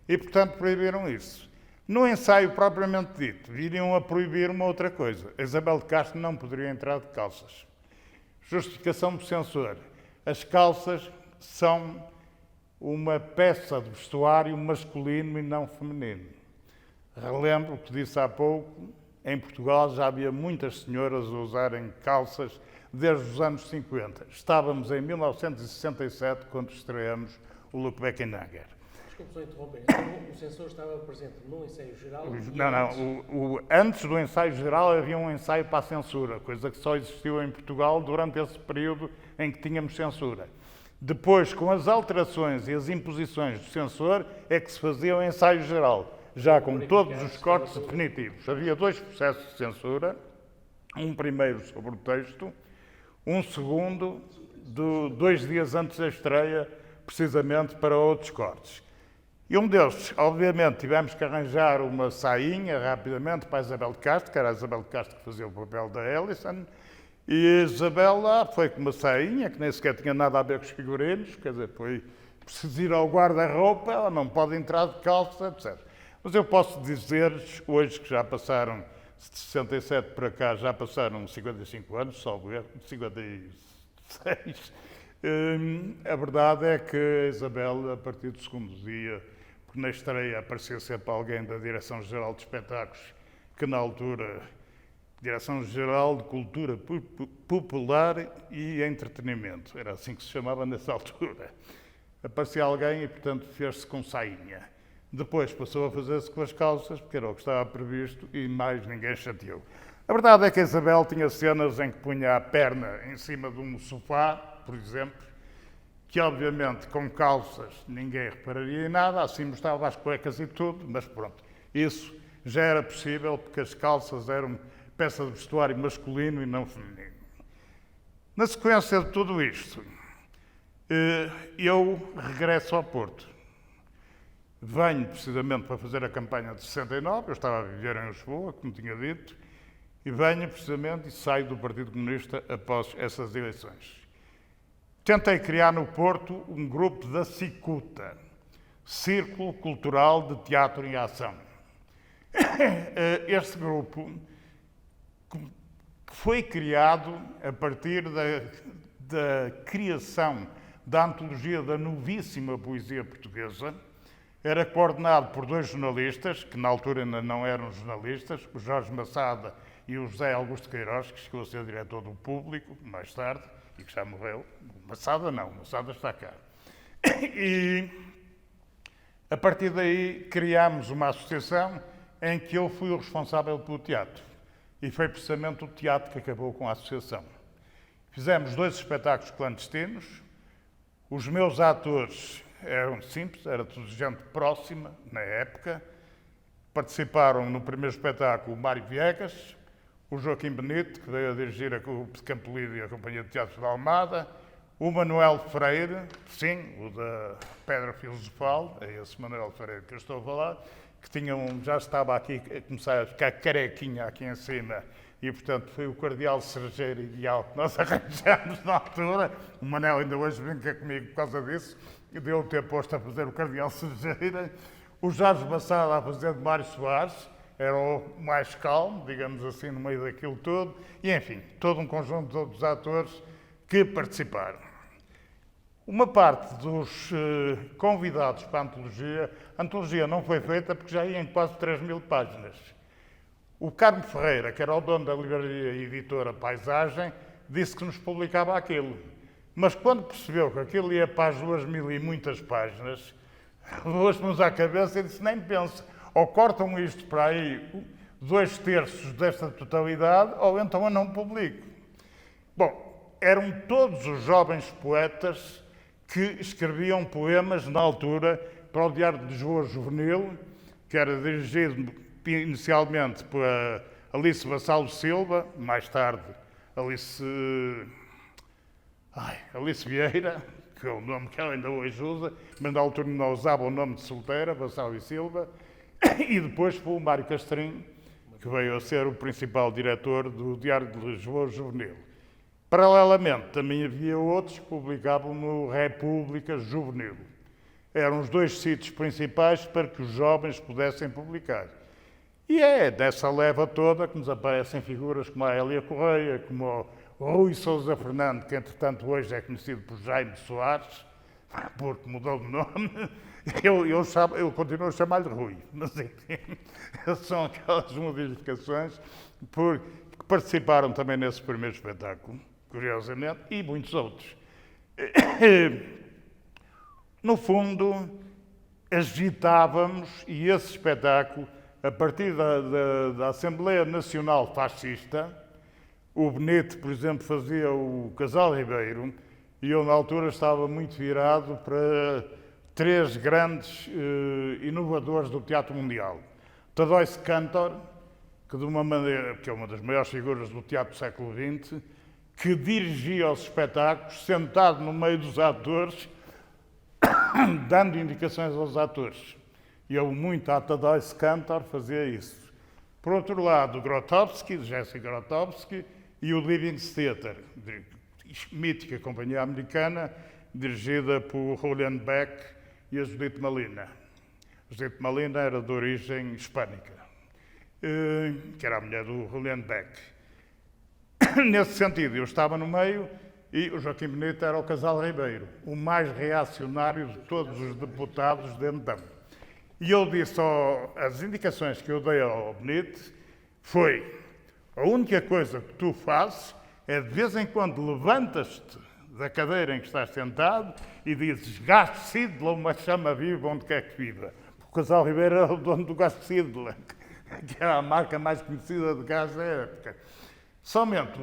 E, portanto, proibiram isso. No ensaio propriamente dito, viriam a proibir uma outra coisa. A Isabel de Castro não poderia entrar de calças. Justificação do censor. As calças são uma peça de vestuário masculino e não feminino. Relembro o que disse há pouco, em Portugal já havia muitas senhoras a usarem calças desde os anos 50. Estávamos em 1967 quando estreamos o Look Back in Anger. Desculpe só interromper. Então, o censor estava presente no ensaio geral? Antes do ensaio geral havia um ensaio para a censura, coisa que só existiu em Portugal durante esse período em que tínhamos censura. Depois, com as alterações e as imposições do censor, é que se fazia o ensaio geral, já com todos os cortes definitivos. Havia 2 processos de censura, um primeiro sobre o texto, um segundo, 2 dias antes da estreia, precisamente para outros cortes. E um deles, obviamente, tivemos que arranjar uma sainha rapidamente para a Isabel de Castro, que era a Isabel de Castro que fazia o papel da Ellison, e a Isabel lá foi com uma sainha, que nem sequer tinha nada a ver com os figurinos, quer dizer, foi preciso ir ao guarda-roupa, ela não pode entrar de calça, etc. Mas eu posso dizer-lhes, hoje que já passaram, de 67 para cá, já passaram 55 anos, salvo erro, 56, a verdade é que a Isabel, a partir do segundo dia, porque na estreia aparecia sempre alguém da Direção-Geral de Espetáculos, que na altura, Direção-Geral de Cultura Popular e Entretenimento, era assim que se chamava nessa altura. Aparecia alguém e, portanto, fez-se com sainha. Depois passou a fazer-se com as calças, porque era o que estava previsto, e mais ninguém chateou. A verdade é que a Isabel tinha cenas em que punha a perna em cima de um sofá, por exemplo, que obviamente com calças ninguém repararia em nada, assim mostrava as cuecas e tudo, mas pronto, isso já era possível porque as calças eram peça de vestuário masculino e não feminino. Na sequência de tudo isto, eu regresso ao Porto. Venho precisamente para fazer a campanha de 69, eu estava a viver em Lisboa, como tinha dito, e venho precisamente e saio do Partido Comunista após essas eleições. Tentei criar no Porto um grupo da Cicuta, Círculo Cultural de Teatro em Ação. Este grupo foi criado a partir da criação da antologia da novíssima poesia portuguesa. Era coordenado por 2 jornalistas, que na altura ainda não eram jornalistas, o Jorge Massada e o José Augusto Queiroz, que chegou a ser diretor do Público, mais tarde, e que já morreu. Massada não, Massada está cá. E, a partir daí, criámos uma associação em que eu fui o responsável pelo teatro. E foi precisamente o teatro que acabou com a associação. Fizemos 2 espetáculos clandestinos. Os meus atores eram simples, era tudo gente próxima, na época. Participaram no primeiro espetáculo o Mário Viegas, o Joaquim Benito, que veio a dirigir o Campolide e a Companhia de Teatro da Almada, o Manuel Freire, sim, o da Pedra Filosofal, é esse Manuel Freire que eu estou a falar, que já estava aqui a começar a ficar carequinha aqui em cima, e portanto foi o cardeal cerejeiro ideal que nós arranjamos na altura. O Manuel ainda hoje brinca comigo por causa disso, de eu ter posto a fazer o cardeal cerejeiro. O Jorge Massada a fazer de Mário Soares, era o mais calmo, digamos assim, no meio daquilo tudo, e enfim, todo um conjunto de outros atores que participaram. Uma parte dos convidados para a antologia não foi feita porque já ia em quase 3.000 páginas. O Carmo Ferreira, que era o dono da livraria e editora Paisagem, disse que nos publicava aquilo. Mas quando percebeu que aquilo ia para as 2.000 e muitas páginas, levou as mãos à cabeça e disse, nem pensa, ou cortam isto para aí 2/3 desta totalidade, ou então eu não publico. Bom, eram todos os jovens poetas que escreviam poemas na altura para o Diário de Lisboa Juvenil, que era dirigido inicialmente por Alice Vassalo Silva, mais tarde Alice Vieira, que é o nome que ela ainda hoje usa, mas na altura não usava o nome de solteira, Vassal e Silva, e depois foi o Mário Castrinho, que veio a ser o principal diretor do Diário de Lisboa Juvenil. Paralelamente, também havia outros que publicavam no República Juvenil. Eram os dois sítios principais para que os jovens pudessem publicar. E é dessa leva toda que nos aparecem figuras como a Hélia Correia, como o Rui Sousa Fernando, que entretanto hoje é conhecido por Jaime Soares, porque mudou de nome. Eu continuo a chamar-lhe Rui, mas enfim, são aquelas modificações que participaram também nesse primeiro espetáculo, curiosamente, e muitos outros. No fundo, agitávamos, e esse espetáculo, a partir da Assembleia Nacional Fascista, o Benito, por exemplo, fazia o Casal Ribeiro, e eu, na altura, estava muito virado para três grandes inovadores do teatro mundial. Tadoice Cantor, que é uma das maiores figuras do teatro do século XX, que dirigia os espetáculos, sentado no meio dos atores, dando indicações aos atores. E eu, muito a Tadoice Cantor, fazia isso. Por outro lado, o Grotowski, Jesse Grotowski, e o Living Theatre, mítica companhia americana, dirigida por Julian Beck e a Judith Malina. A Judith Malina era de origem hispânica, que era a mulher do Julian Beck. Nesse sentido, eu estava no meio e o Joaquim Benito era o Casal Ribeiro, o mais reacionário de todos os deputados de então. E eu disse, as indicações que eu dei ao Benito foi: a única coisa que tu fazes é de vez em quando levantas-te da cadeira em que estás sentado e dizes gás de Sidla, uma chama viva onde quer que viva. O Casal Ribeiro era o dono do gás de Sidla, que era a marca mais conhecida de gás da época. Somente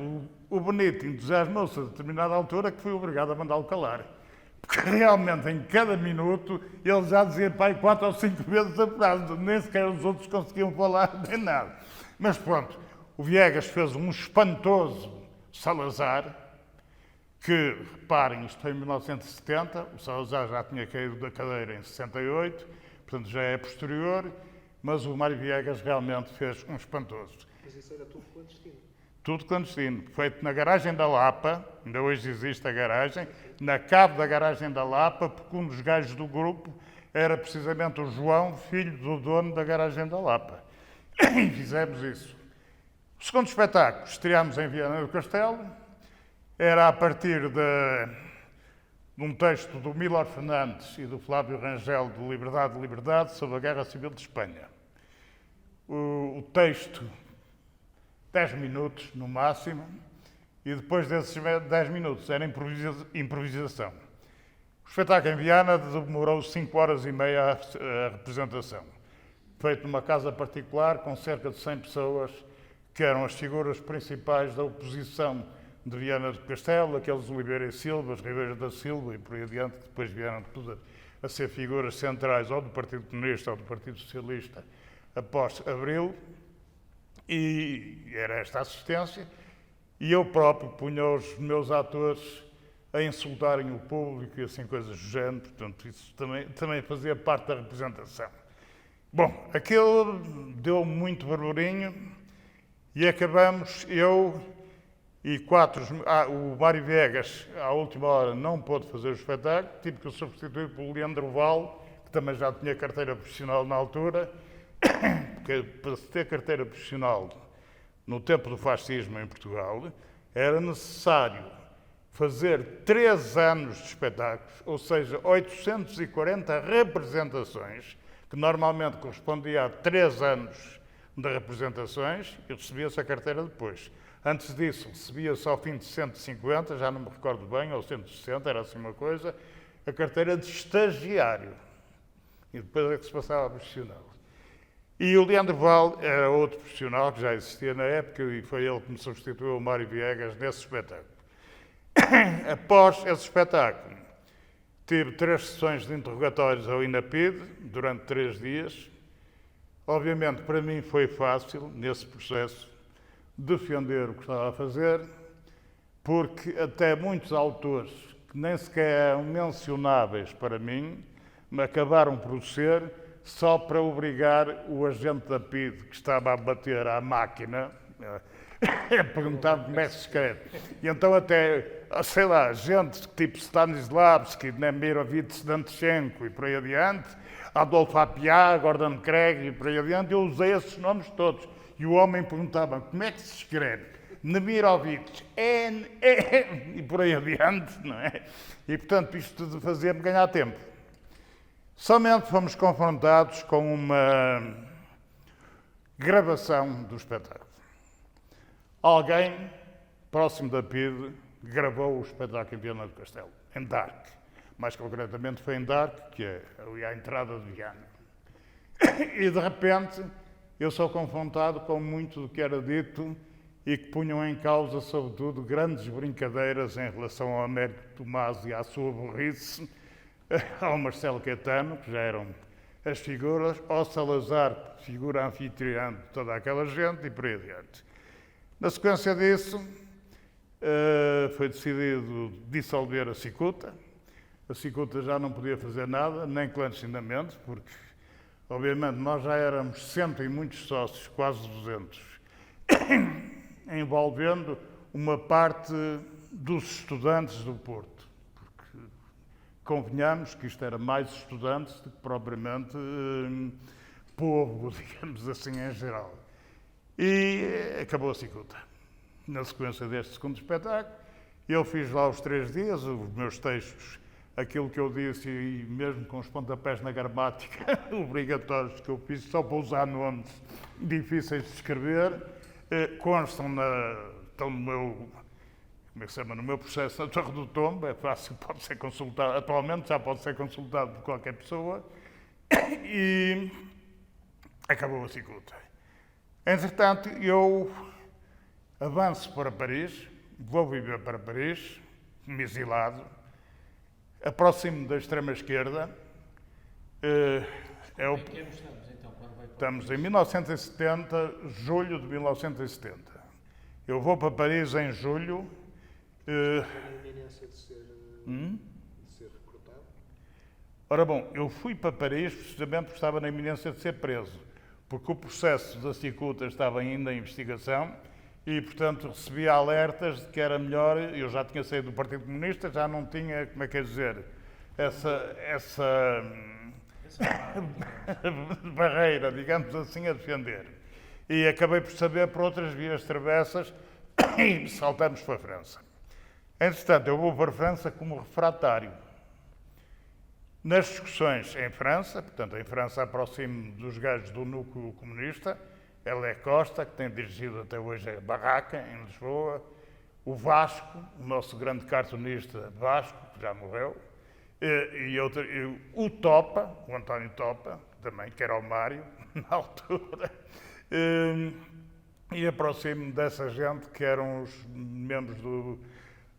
o Benito entusiasmou-se a determinada altura que fui obrigado a mandá-lo calar. Porque realmente, em cada minuto, ele já dizia, pai, 4 ou 5 vezes a frase, nem sequer os outros conseguiam falar nem nada. Mas pronto, o Viegas fez um espantoso Salazar, que, reparem, isto foi em 1970, o Salazar já tinha caído da cadeira em 68, portanto já é posterior, mas o Mário Viegas realmente fez um espantoso. Mas isso era tudo clandestino? Tudo clandestino, feito na garagem da Lapa, ainda hoje existe a garagem, na cave da garagem da Lapa, porque um dos gajos do grupo era precisamente o João, filho do dono da garagem da Lapa. E fizemos isso. O segundo espetáculo, estreámos em Viana do Castelo, era a partir de um texto do Milor Fernandes e do Flávio Rangel, de Liberdade, Liberdade, sobre a Guerra Civil de Espanha. O texto, 10 minutos no máximo, e depois desses 10 minutos era improvisação. O espetáculo em Viana demorou 5 horas e meia a representação, feito numa casa particular com cerca de 100 pessoas, que eram as figuras principais da oposição de Viana do Castelo, aqueles Oliveira e Silva, Ribeiro da Silva e por aí adiante, que depois vieram tudo a ser figuras centrais ou do Partido Comunista ou do Partido Socialista após Abril, e era esta assistência, e eu próprio punha os meus atores a insultarem o público e assim coisas do género, portanto isso também fazia parte da representação. Bom, aquilo deu muito burburinho e acabamos, eu e 4... o Mário Viegas, à última hora, não pôde fazer o espetáculo, tive que o substituir pelo Leandro Val, que também já tinha carteira profissional na altura, porque para se ter carteira profissional no tempo do fascismo em Portugal, era necessário fazer 3 anos de espetáculos, ou seja, 840 representações, que normalmente correspondia a 3 anos de representações, e recebia-se a carteira depois. Antes disso, recebia-se ao fim de 150, já não me recordo bem, ou 160, era assim uma coisa, a carteira de estagiário. E depois é que se passava a profissional. E o Leandro Val era outro profissional que já existia na época e foi ele que me substituiu o Mário Viegas nesse espetáculo. Após esse espetáculo, tive 3 sessões de interrogatórios ao INAPID durante 3 dias. Obviamente, para mim foi fácil, nesse processo, defender o que estava a fazer, porque até muitos autores que nem sequer eram mencionáveis para mim, me acabaram por ser só para obrigar o agente da PIDE, que estava a bater à máquina, a perguntar como é que se escreve. E então até, sei lá, gente tipo Stanislavski, Nemirovich Dantchenko e por aí adiante, Adolfo Apiá, Gordon Craig e por aí adiante, eu usei esses nomes todos. E o homem perguntava como é que se escreve. Nemirovich, e por aí adiante, não é? E portanto isto tudo fazia-me ganhar tempo. Somente fomos confrontados com uma gravação do espetáculo. Alguém próximo da PIDE gravou o espetáculo em Viana do Castelo, em Dark. Mais concretamente foi em Dark, que é ali à entrada de Viana. E de repente eu sou confrontado com muito do que era dito e que punham em causa, sobretudo, grandes brincadeiras em relação ao Américo Tomás e à sua burrice, ao Marcelo Caetano, que já eram as figuras, ao Salazar, figura anfitriã de toda aquela gente, e por aí adiante. Na sequência disso, foi decidido dissolver a Cicuta. A Cicuta já não podia fazer nada, nem clandestinamente, porque, obviamente, nós já éramos 100 e muitos sócios, quase 200, envolvendo uma parte dos estudantes do Porto. Porque convenhamos que isto era mais estudantes do que propriamente povo, digamos assim, em geral. E acabou a Cicuta. Na sequência deste segundo espetáculo, eu fiz lá os 3 dias, os meus textos, aquilo que eu disse, e mesmo com os pontapés na gramática obrigatórios que eu fiz, só para usar nomes difíceis de escrever, constam estão no meu, como é que se chama, no meu processo na Torre do Tombo, é fácil, pode ser consultado, atualmente já pode ser consultado por qualquer pessoa, e acabou a Cicuta. Entretanto, eu avanço para Paris, vou viver para Paris, me exilado, aproximo da extrema-esquerda. Em que ano estamos, então, quando vai para Estamos em 1970, julho de 1970. Eu vou para Paris em julho. A iminência de ser recrutado? Ora bom, eu fui para Paris precisamente porque estava na iminência de ser preso, porque o processo da Cicuta estava ainda em investigação e, portanto, recebia alertas de que era melhor. Eu já tinha saído do Partido Comunista, já não tinha, como é que é dizer, essa barreira, digamos assim, a defender. E acabei por saber por outras vias travessas e saltamos para a França. Entretanto, eu vou para a França como refratário. Nas discussões em França, portanto, em França aproximo dos gajos do núcleo comunista, Hélé Costa, que tem dirigido até hoje a Barraca, em Lisboa, o Vasco, o nosso grande cartunista Vasco, que já morreu, e o Topa, o António Topa, também, que era o Mário, na altura, e aproximo dessa gente que eram os membros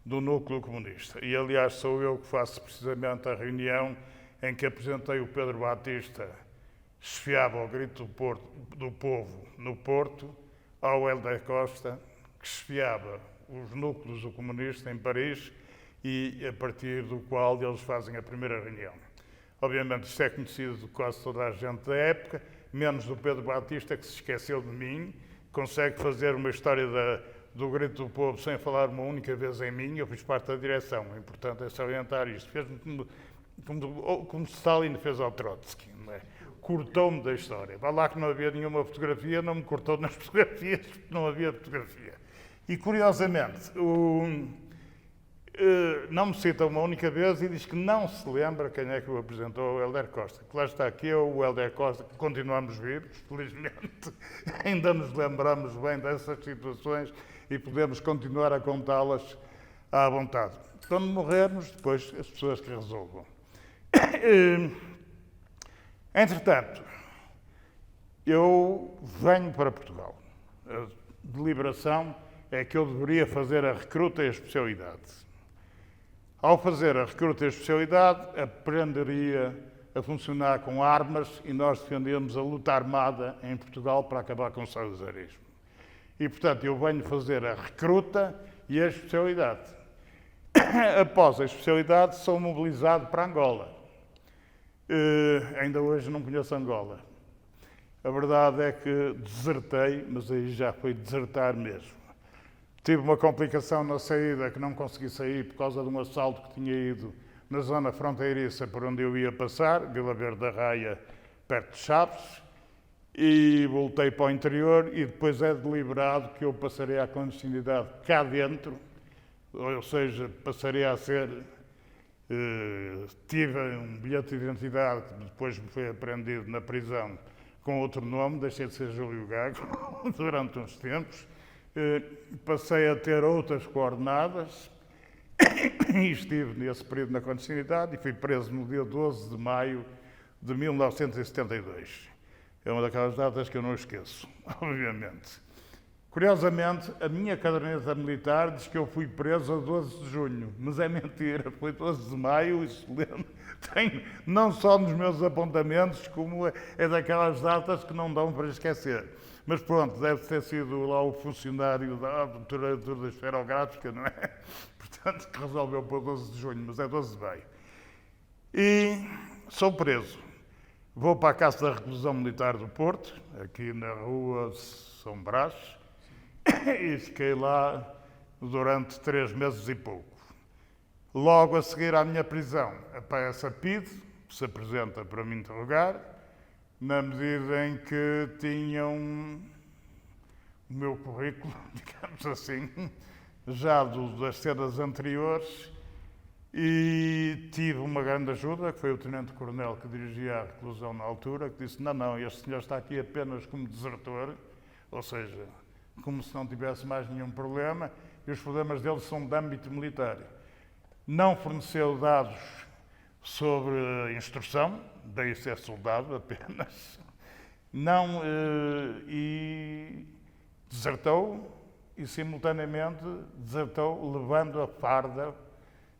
do núcleo comunista. E, aliás, sou eu que faço precisamente a reunião em que apresentei o Pedro Batista, chefiava ao grito do povo no Porto, ao Hélder Costa, que chefiava os núcleos do comunista em Paris e a partir do qual eles fazem a primeira reunião. Obviamente isto é conhecido de quase toda a gente da época, menos do Pedro Batista, que se esqueceu de mim, consegue fazer uma história do grito do povo sem falar uma única vez em mim. Eu fiz parte da direção, o importante é salientar isto. Fez-me como Stalin fez ao Trotsky, não é? Cortou-me da história. Vá lá que não havia nenhuma fotografia, não me cortou nas fotografias, porque não havia fotografia. E, curiosamente, não me cita uma única vez e diz que não se lembra quem é que o apresentou ao Hélder Costa. Que lá está aqui, eu, o Hélder Costa, que continuamos vivos, felizmente, ainda nos lembramos bem dessas situações e podemos continuar a contá-las à vontade. Quando morrermos, depois as pessoas que resolvam. Entretanto, eu venho para Portugal. A deliberação é que eu deveria fazer a recruta e a especialidade. Ao fazer a recruta e a especialidade, aprenderia a funcionar com armas e nós defendemos a luta armada em Portugal para acabar com o salazarismo. E, portanto, eu venho fazer a recruta e a especialidade. Após a especialidade, sou mobilizado para Angola. Ainda hoje não conheço Angola. A verdade é que desertei, mas aí já foi desertar mesmo. Tive uma complicação na saída, que não consegui sair por causa de um assalto que tinha ido na zona fronteiriça por onde eu ia passar, Vila Verde da Raia, perto de Chaves, e voltei para o interior e depois é deliberado que eu passarei à clandestinidade cá dentro, ou seja, passarei a ser... tive um bilhete de identidade que depois me foi apreendido na prisão com outro nome, deixei de ser Júlio Gago durante uns tempos, passei a ter outras coordenadas e estive nesse período na clandestinidade e fui preso no dia 12 de maio de 1972. É uma daquelas datas que eu não esqueço, obviamente. Curiosamente, a minha caderneta militar diz que eu fui preso a 12 de junho, mas é mentira, foi 12 de maio, isso lembro. Tenho não só nos meus apontamentos, como é daquelas datas que não dão para esquecer. Mas pronto, deve ter sido lá o funcionário da temperatura esferográfica, não é? Portanto, que resolveu para 12 de junho, mas é 12 de maio. E sou preso. Vou para a Casa da Reclusão Militar do Porto, aqui na rua São Brás, e fiquei lá durante 3 meses e pouco. Logo a seguir à minha prisão, aparece a PIDE, se apresenta para me interrogar, na medida em que tinham o meu currículo, digamos assim, já das cenas anteriores, e tive uma grande ajuda, que foi o Tenente-Coronel que dirigia a reclusão na altura, que disse, não, este senhor está aqui apenas como desertor, ou seja, como se não tivesse mais nenhum problema, e os problemas dele são de âmbito militar. Não forneceu dados sobre instrução, daí ser soldado apenas, não, e desertou, e simultaneamente desertou levando a farda,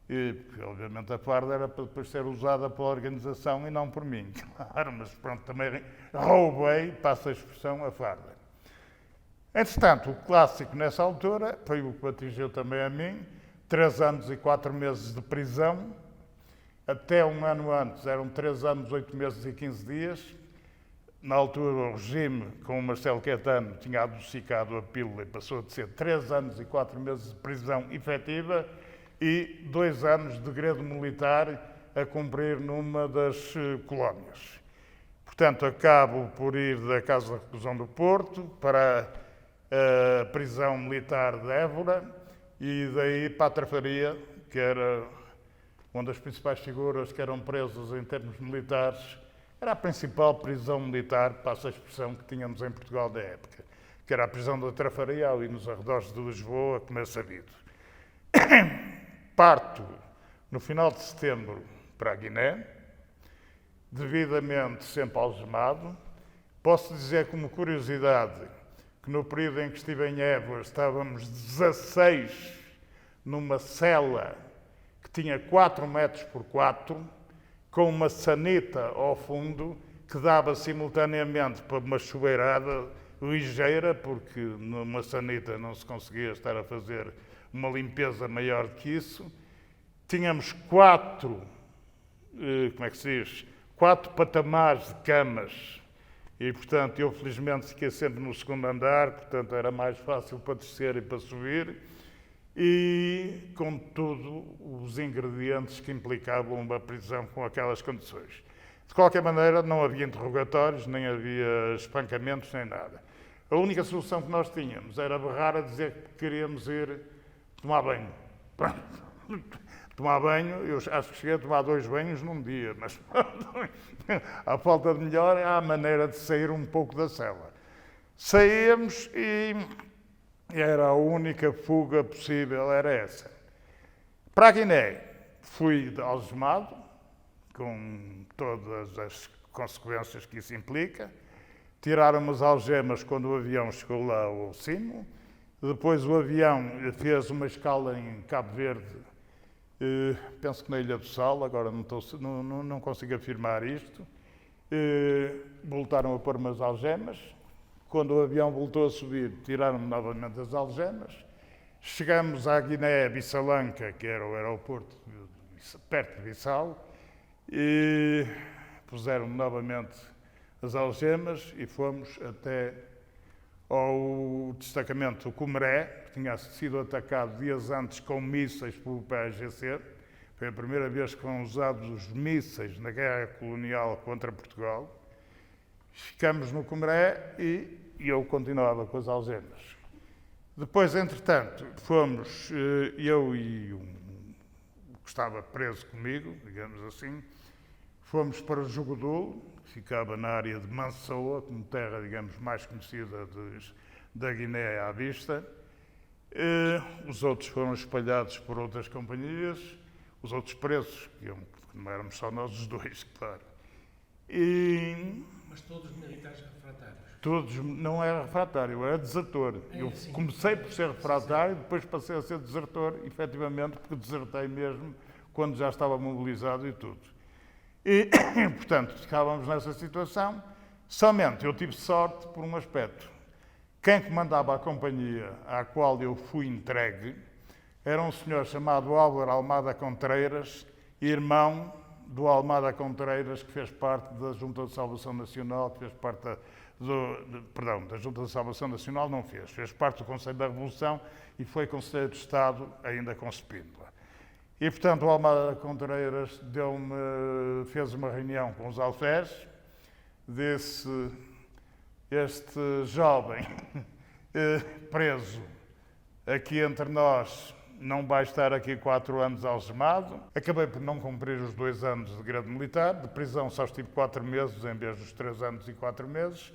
porque obviamente a farda era para depois ser usada pela organização e não por mim, claro, mas pronto, também roubei, passa a expressão, a farda. Entretanto, o clássico nessa altura foi o que atingiu também a mim, 3 anos e 4 meses de prisão, até um ano antes eram 3 anos, 8 meses e 15 dias. Na altura o regime, com o Marcelo Caetano, tinha adocicado a pílula e passou a ser 3 anos e 4 meses de prisão efetiva e 2 anos de degredo militar a cumprir numa das colónias. Portanto, acabo por ir da Casa de Reclusão do Porto para a prisão militar de Évora e daí para a Trafaria, que era uma das principais figuras que eram presas em termos militares, era a principal prisão militar, passa a expressão que tínhamos em Portugal da época, que era a prisão da Trafaria, ali nos arredores de Lisboa, como é sabido. Parto no final de setembro para a Guiné, devidamente sempre algemado. Posso dizer como curiosidade que no período em que estive em Évora estávamos 16 numa cela que tinha 4 metros por 4, com uma sanita ao fundo que dava simultaneamente para uma chuveirada ligeira, porque numa sanita não se conseguia estar a fazer uma limpeza maior do que isso. Tínhamos 4 patamares de camas e, portanto, eu felizmente fiquei sempre no 2º andar, portanto era mais fácil para descer e para subir, e com tudo os ingredientes que implicavam uma prisão com aquelas condições. De qualquer maneira, não havia interrogatórios, nem havia espancamentos, nem nada. A única solução que nós tínhamos era berrar a dizer que queríamos ir tomar banho. Tomar banho, eu acho que cheguei a tomar 2 banhos num dia, mas à falta de melhor, há a maneira de sair um pouco da cela. Saíamos e era a única fuga possível, era essa. Para a Guiné, fui algemado, com todas as consequências que isso implica. Tiraram-me as algemas quando o avião chegou lá ao cimo. Depois o avião fez uma escala em Cabo Verde, penso que na Ilha do Sal, agora não consigo afirmar isto. Voltaram a pôr-me as algemas. Quando o avião voltou a subir, tiraram-me novamente as algemas. Chegamos à Guiné-Bissalanca, que era o aeroporto perto de Bissau, e puseram novamente as algemas e fomos até ao destacamento do Comeré, que tinha sido atacado dias antes com mísseis pelo PAGC. Foi a primeira vez que foram usados os mísseis na guerra colonial contra Portugal. Ficamos no Comeré e eu continuava com as algemas. Depois, entretanto, fomos, eu e que estava preso comigo, digamos assim, fomos para o Jogodul, que ficava na área de Mansoa, como terra, digamos, mais conhecida da Guiné à vista. Os outros foram espalhados por outras companhias, os outros presos, que não éramos só nós os dois, claro. Mas todos militares refratários. Todos, não era refratário, eu era desertor. Eu comecei por ser refratário, depois passei a ser desertor, efetivamente, porque desertei mesmo quando já estava mobilizado e tudo. E, portanto, ficávamos nessa situação. Somente eu tive sorte por um aspecto. Quem comandava a companhia à qual eu fui entregue era um senhor chamado Álvaro Almada Contreiras, irmão do Almada Contreiras, que fez parte da Junta de Salvação Nacional, que fez parte da Junta de Salvação Nacional não fez parte do Conselho da Revolução e foi Conselheiro de Estado ainda com Spínola. E, portanto, o Almada Contreiras fez uma reunião com os alfés, disse, este jovem preso aqui entre nós não vai estar aqui 4 anos algemado. Acabei por não cumprir os 2 anos de grade militar, de prisão só estive 4 meses em vez dos 3 anos e 4 meses,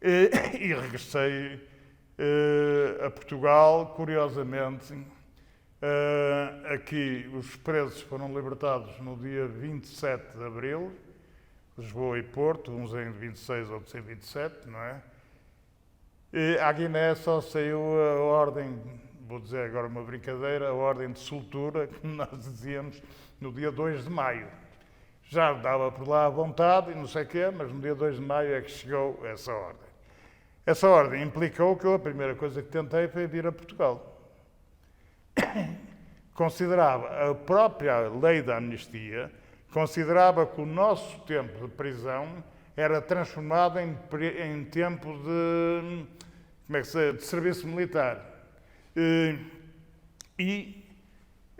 e regressei a Portugal, curiosamente. Aqui os presos foram libertados no dia 27 de abril, Lisboa e Porto, uns em 26, outros em 27, não é? E à Guiné só saiu a ordem, vou dizer agora uma brincadeira, a ordem de soltura, como nós dizíamos, no dia 2 de maio. Já dava por lá à vontade e não sei o quê, mas no dia 2 de maio é que chegou essa ordem. Essa ordem implicou que a primeira coisa que tentei foi vir a Portugal. Considerava a própria lei da amnistia, considerava que o nosso tempo de prisão era transformado em tempo de serviço militar. E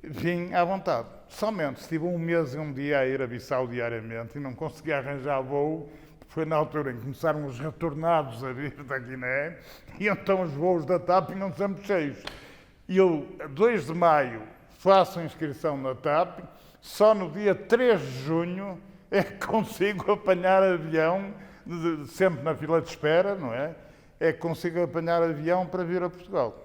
vim à vontade. Somente estive 1 mês e 1 dia a ir a Bissau diariamente e não conseguia arranjar voo. Foi na altura em que começaram os retornados a vir da Guiné e então os voos da TAP não sempre cheios. E eu, a 2 de maio, faço a inscrição na TAP, só no dia 3 de junho é que consigo apanhar avião, sempre na fila de espera, não é? É que consigo apanhar avião para vir a Portugal.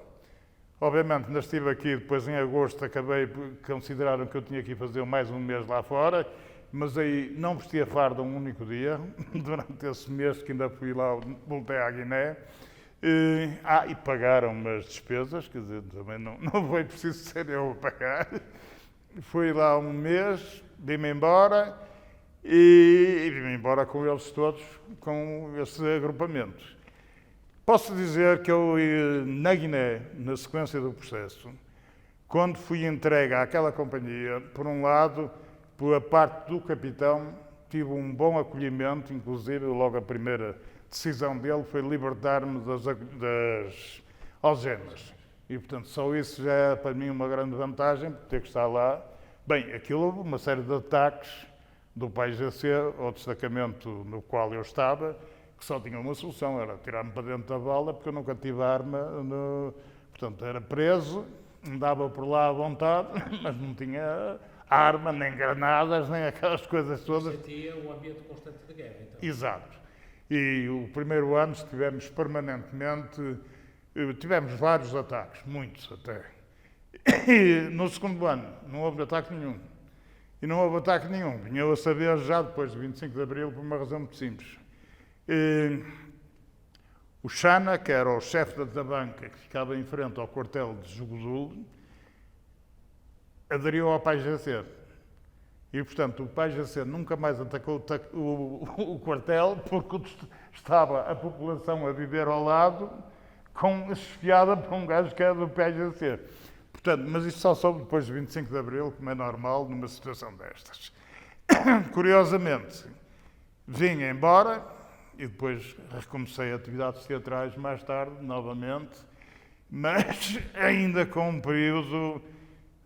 Obviamente, ainda estive aqui, depois em agosto acabei, consideraram que eu tinha que ir fazer mais 1 mês lá fora, mas aí não vesti a farda um único dia, durante esse mês que ainda fui lá, voltei à Guiné. E pagaram-me as despesas, quer dizer, também não foi preciso ser eu a pagar. Fui lá 1 mês, vim-me embora e vim-me embora com eles todos, com esse agrupamento. Posso dizer que eu, na Guiné, na sequência do processo, quando fui entregue àquela companhia, por um lado, pela parte do capitão, tive um bom acolhimento, inclusive logo a primeira decisão dele foi libertar-me das algemas. E, portanto, só isso já é para mim uma grande vantagem, por ter que estar lá. Bem, aquilo houve uma série de ataques do PAIGC, ao destacamento no qual eu estava, que só tinha uma solução, era tirar-me para dentro da vala, porque eu nunca tive arma. Portanto, era preso, andava por lá à vontade, mas não tinha arma, nem granadas, nem aquelas coisas todas. Sentia um ambiente constante de guerra, então. Exato. E o primeiro ano estivemos permanentemente, tivemos vários ataques, muitos até. E no segundo ano não houve ataque nenhum. E não houve ataque nenhum. Vinha eu a saber já depois de 25 de Abril por uma razão muito simples. O Xana, que era o chefe da Tabanca, que ficava em frente ao quartel de Jogodul, aderiu ao PAIGC. E, portanto, o PAIGC nunca mais atacou o quartel porque estava a população a viver ao lado, com esfiada para um gajo que é do PSGC. Portanto, mas isto só soube depois do 25 de Abril, como é normal numa situação destas. Curiosamente, vim embora e depois recomecei atividades teatrais mais tarde, novamente, mas ainda com um período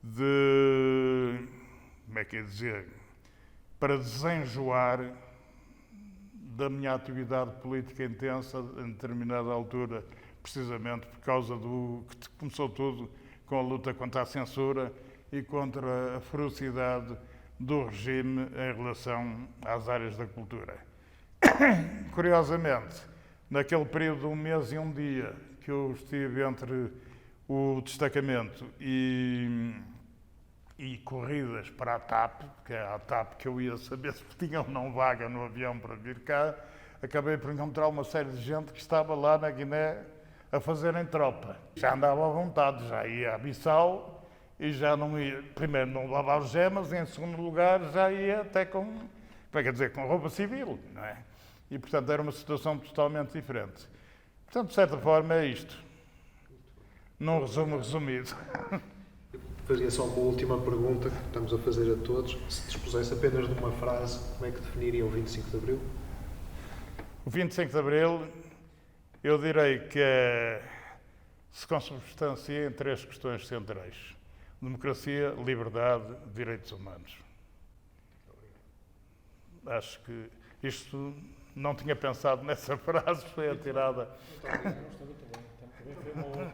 de, como é que é dizer, para desenjoar da minha atividade política intensa em determinada altura, precisamente por causa do que começou tudo com a luta contra a censura e contra a ferocidade do regime em relação às áreas da cultura. Curiosamente, naquele período de 1 mês e 1 dia que eu estive entre o destacamento e corridas para a TAP, que é a TAP que eu ia saber se tinha ou não vaga no avião para vir cá, acabei por encontrar uma série de gente que estava lá na Guiné a fazerem tropa. Já andava à vontade, já ia a Bissau e já não ia, primeiro não lavava as gemas, e em segundo lugar já ia até com roupa civil, não é? E portanto era uma situação totalmente diferente. Portanto, de certa forma é isto. Num resumo resumido. Fazia só uma última pergunta que estamos a fazer a todos. Se dispusesse apenas de uma frase, como é que definiria o 25 de Abril? O 25 de Abril, eu direi que se consubstancia em 3 questões centrais: democracia, liberdade, direitos humanos. Acho que isto não tinha pensado nessa frase, foi atirada. Muito bem. Também foi uma honra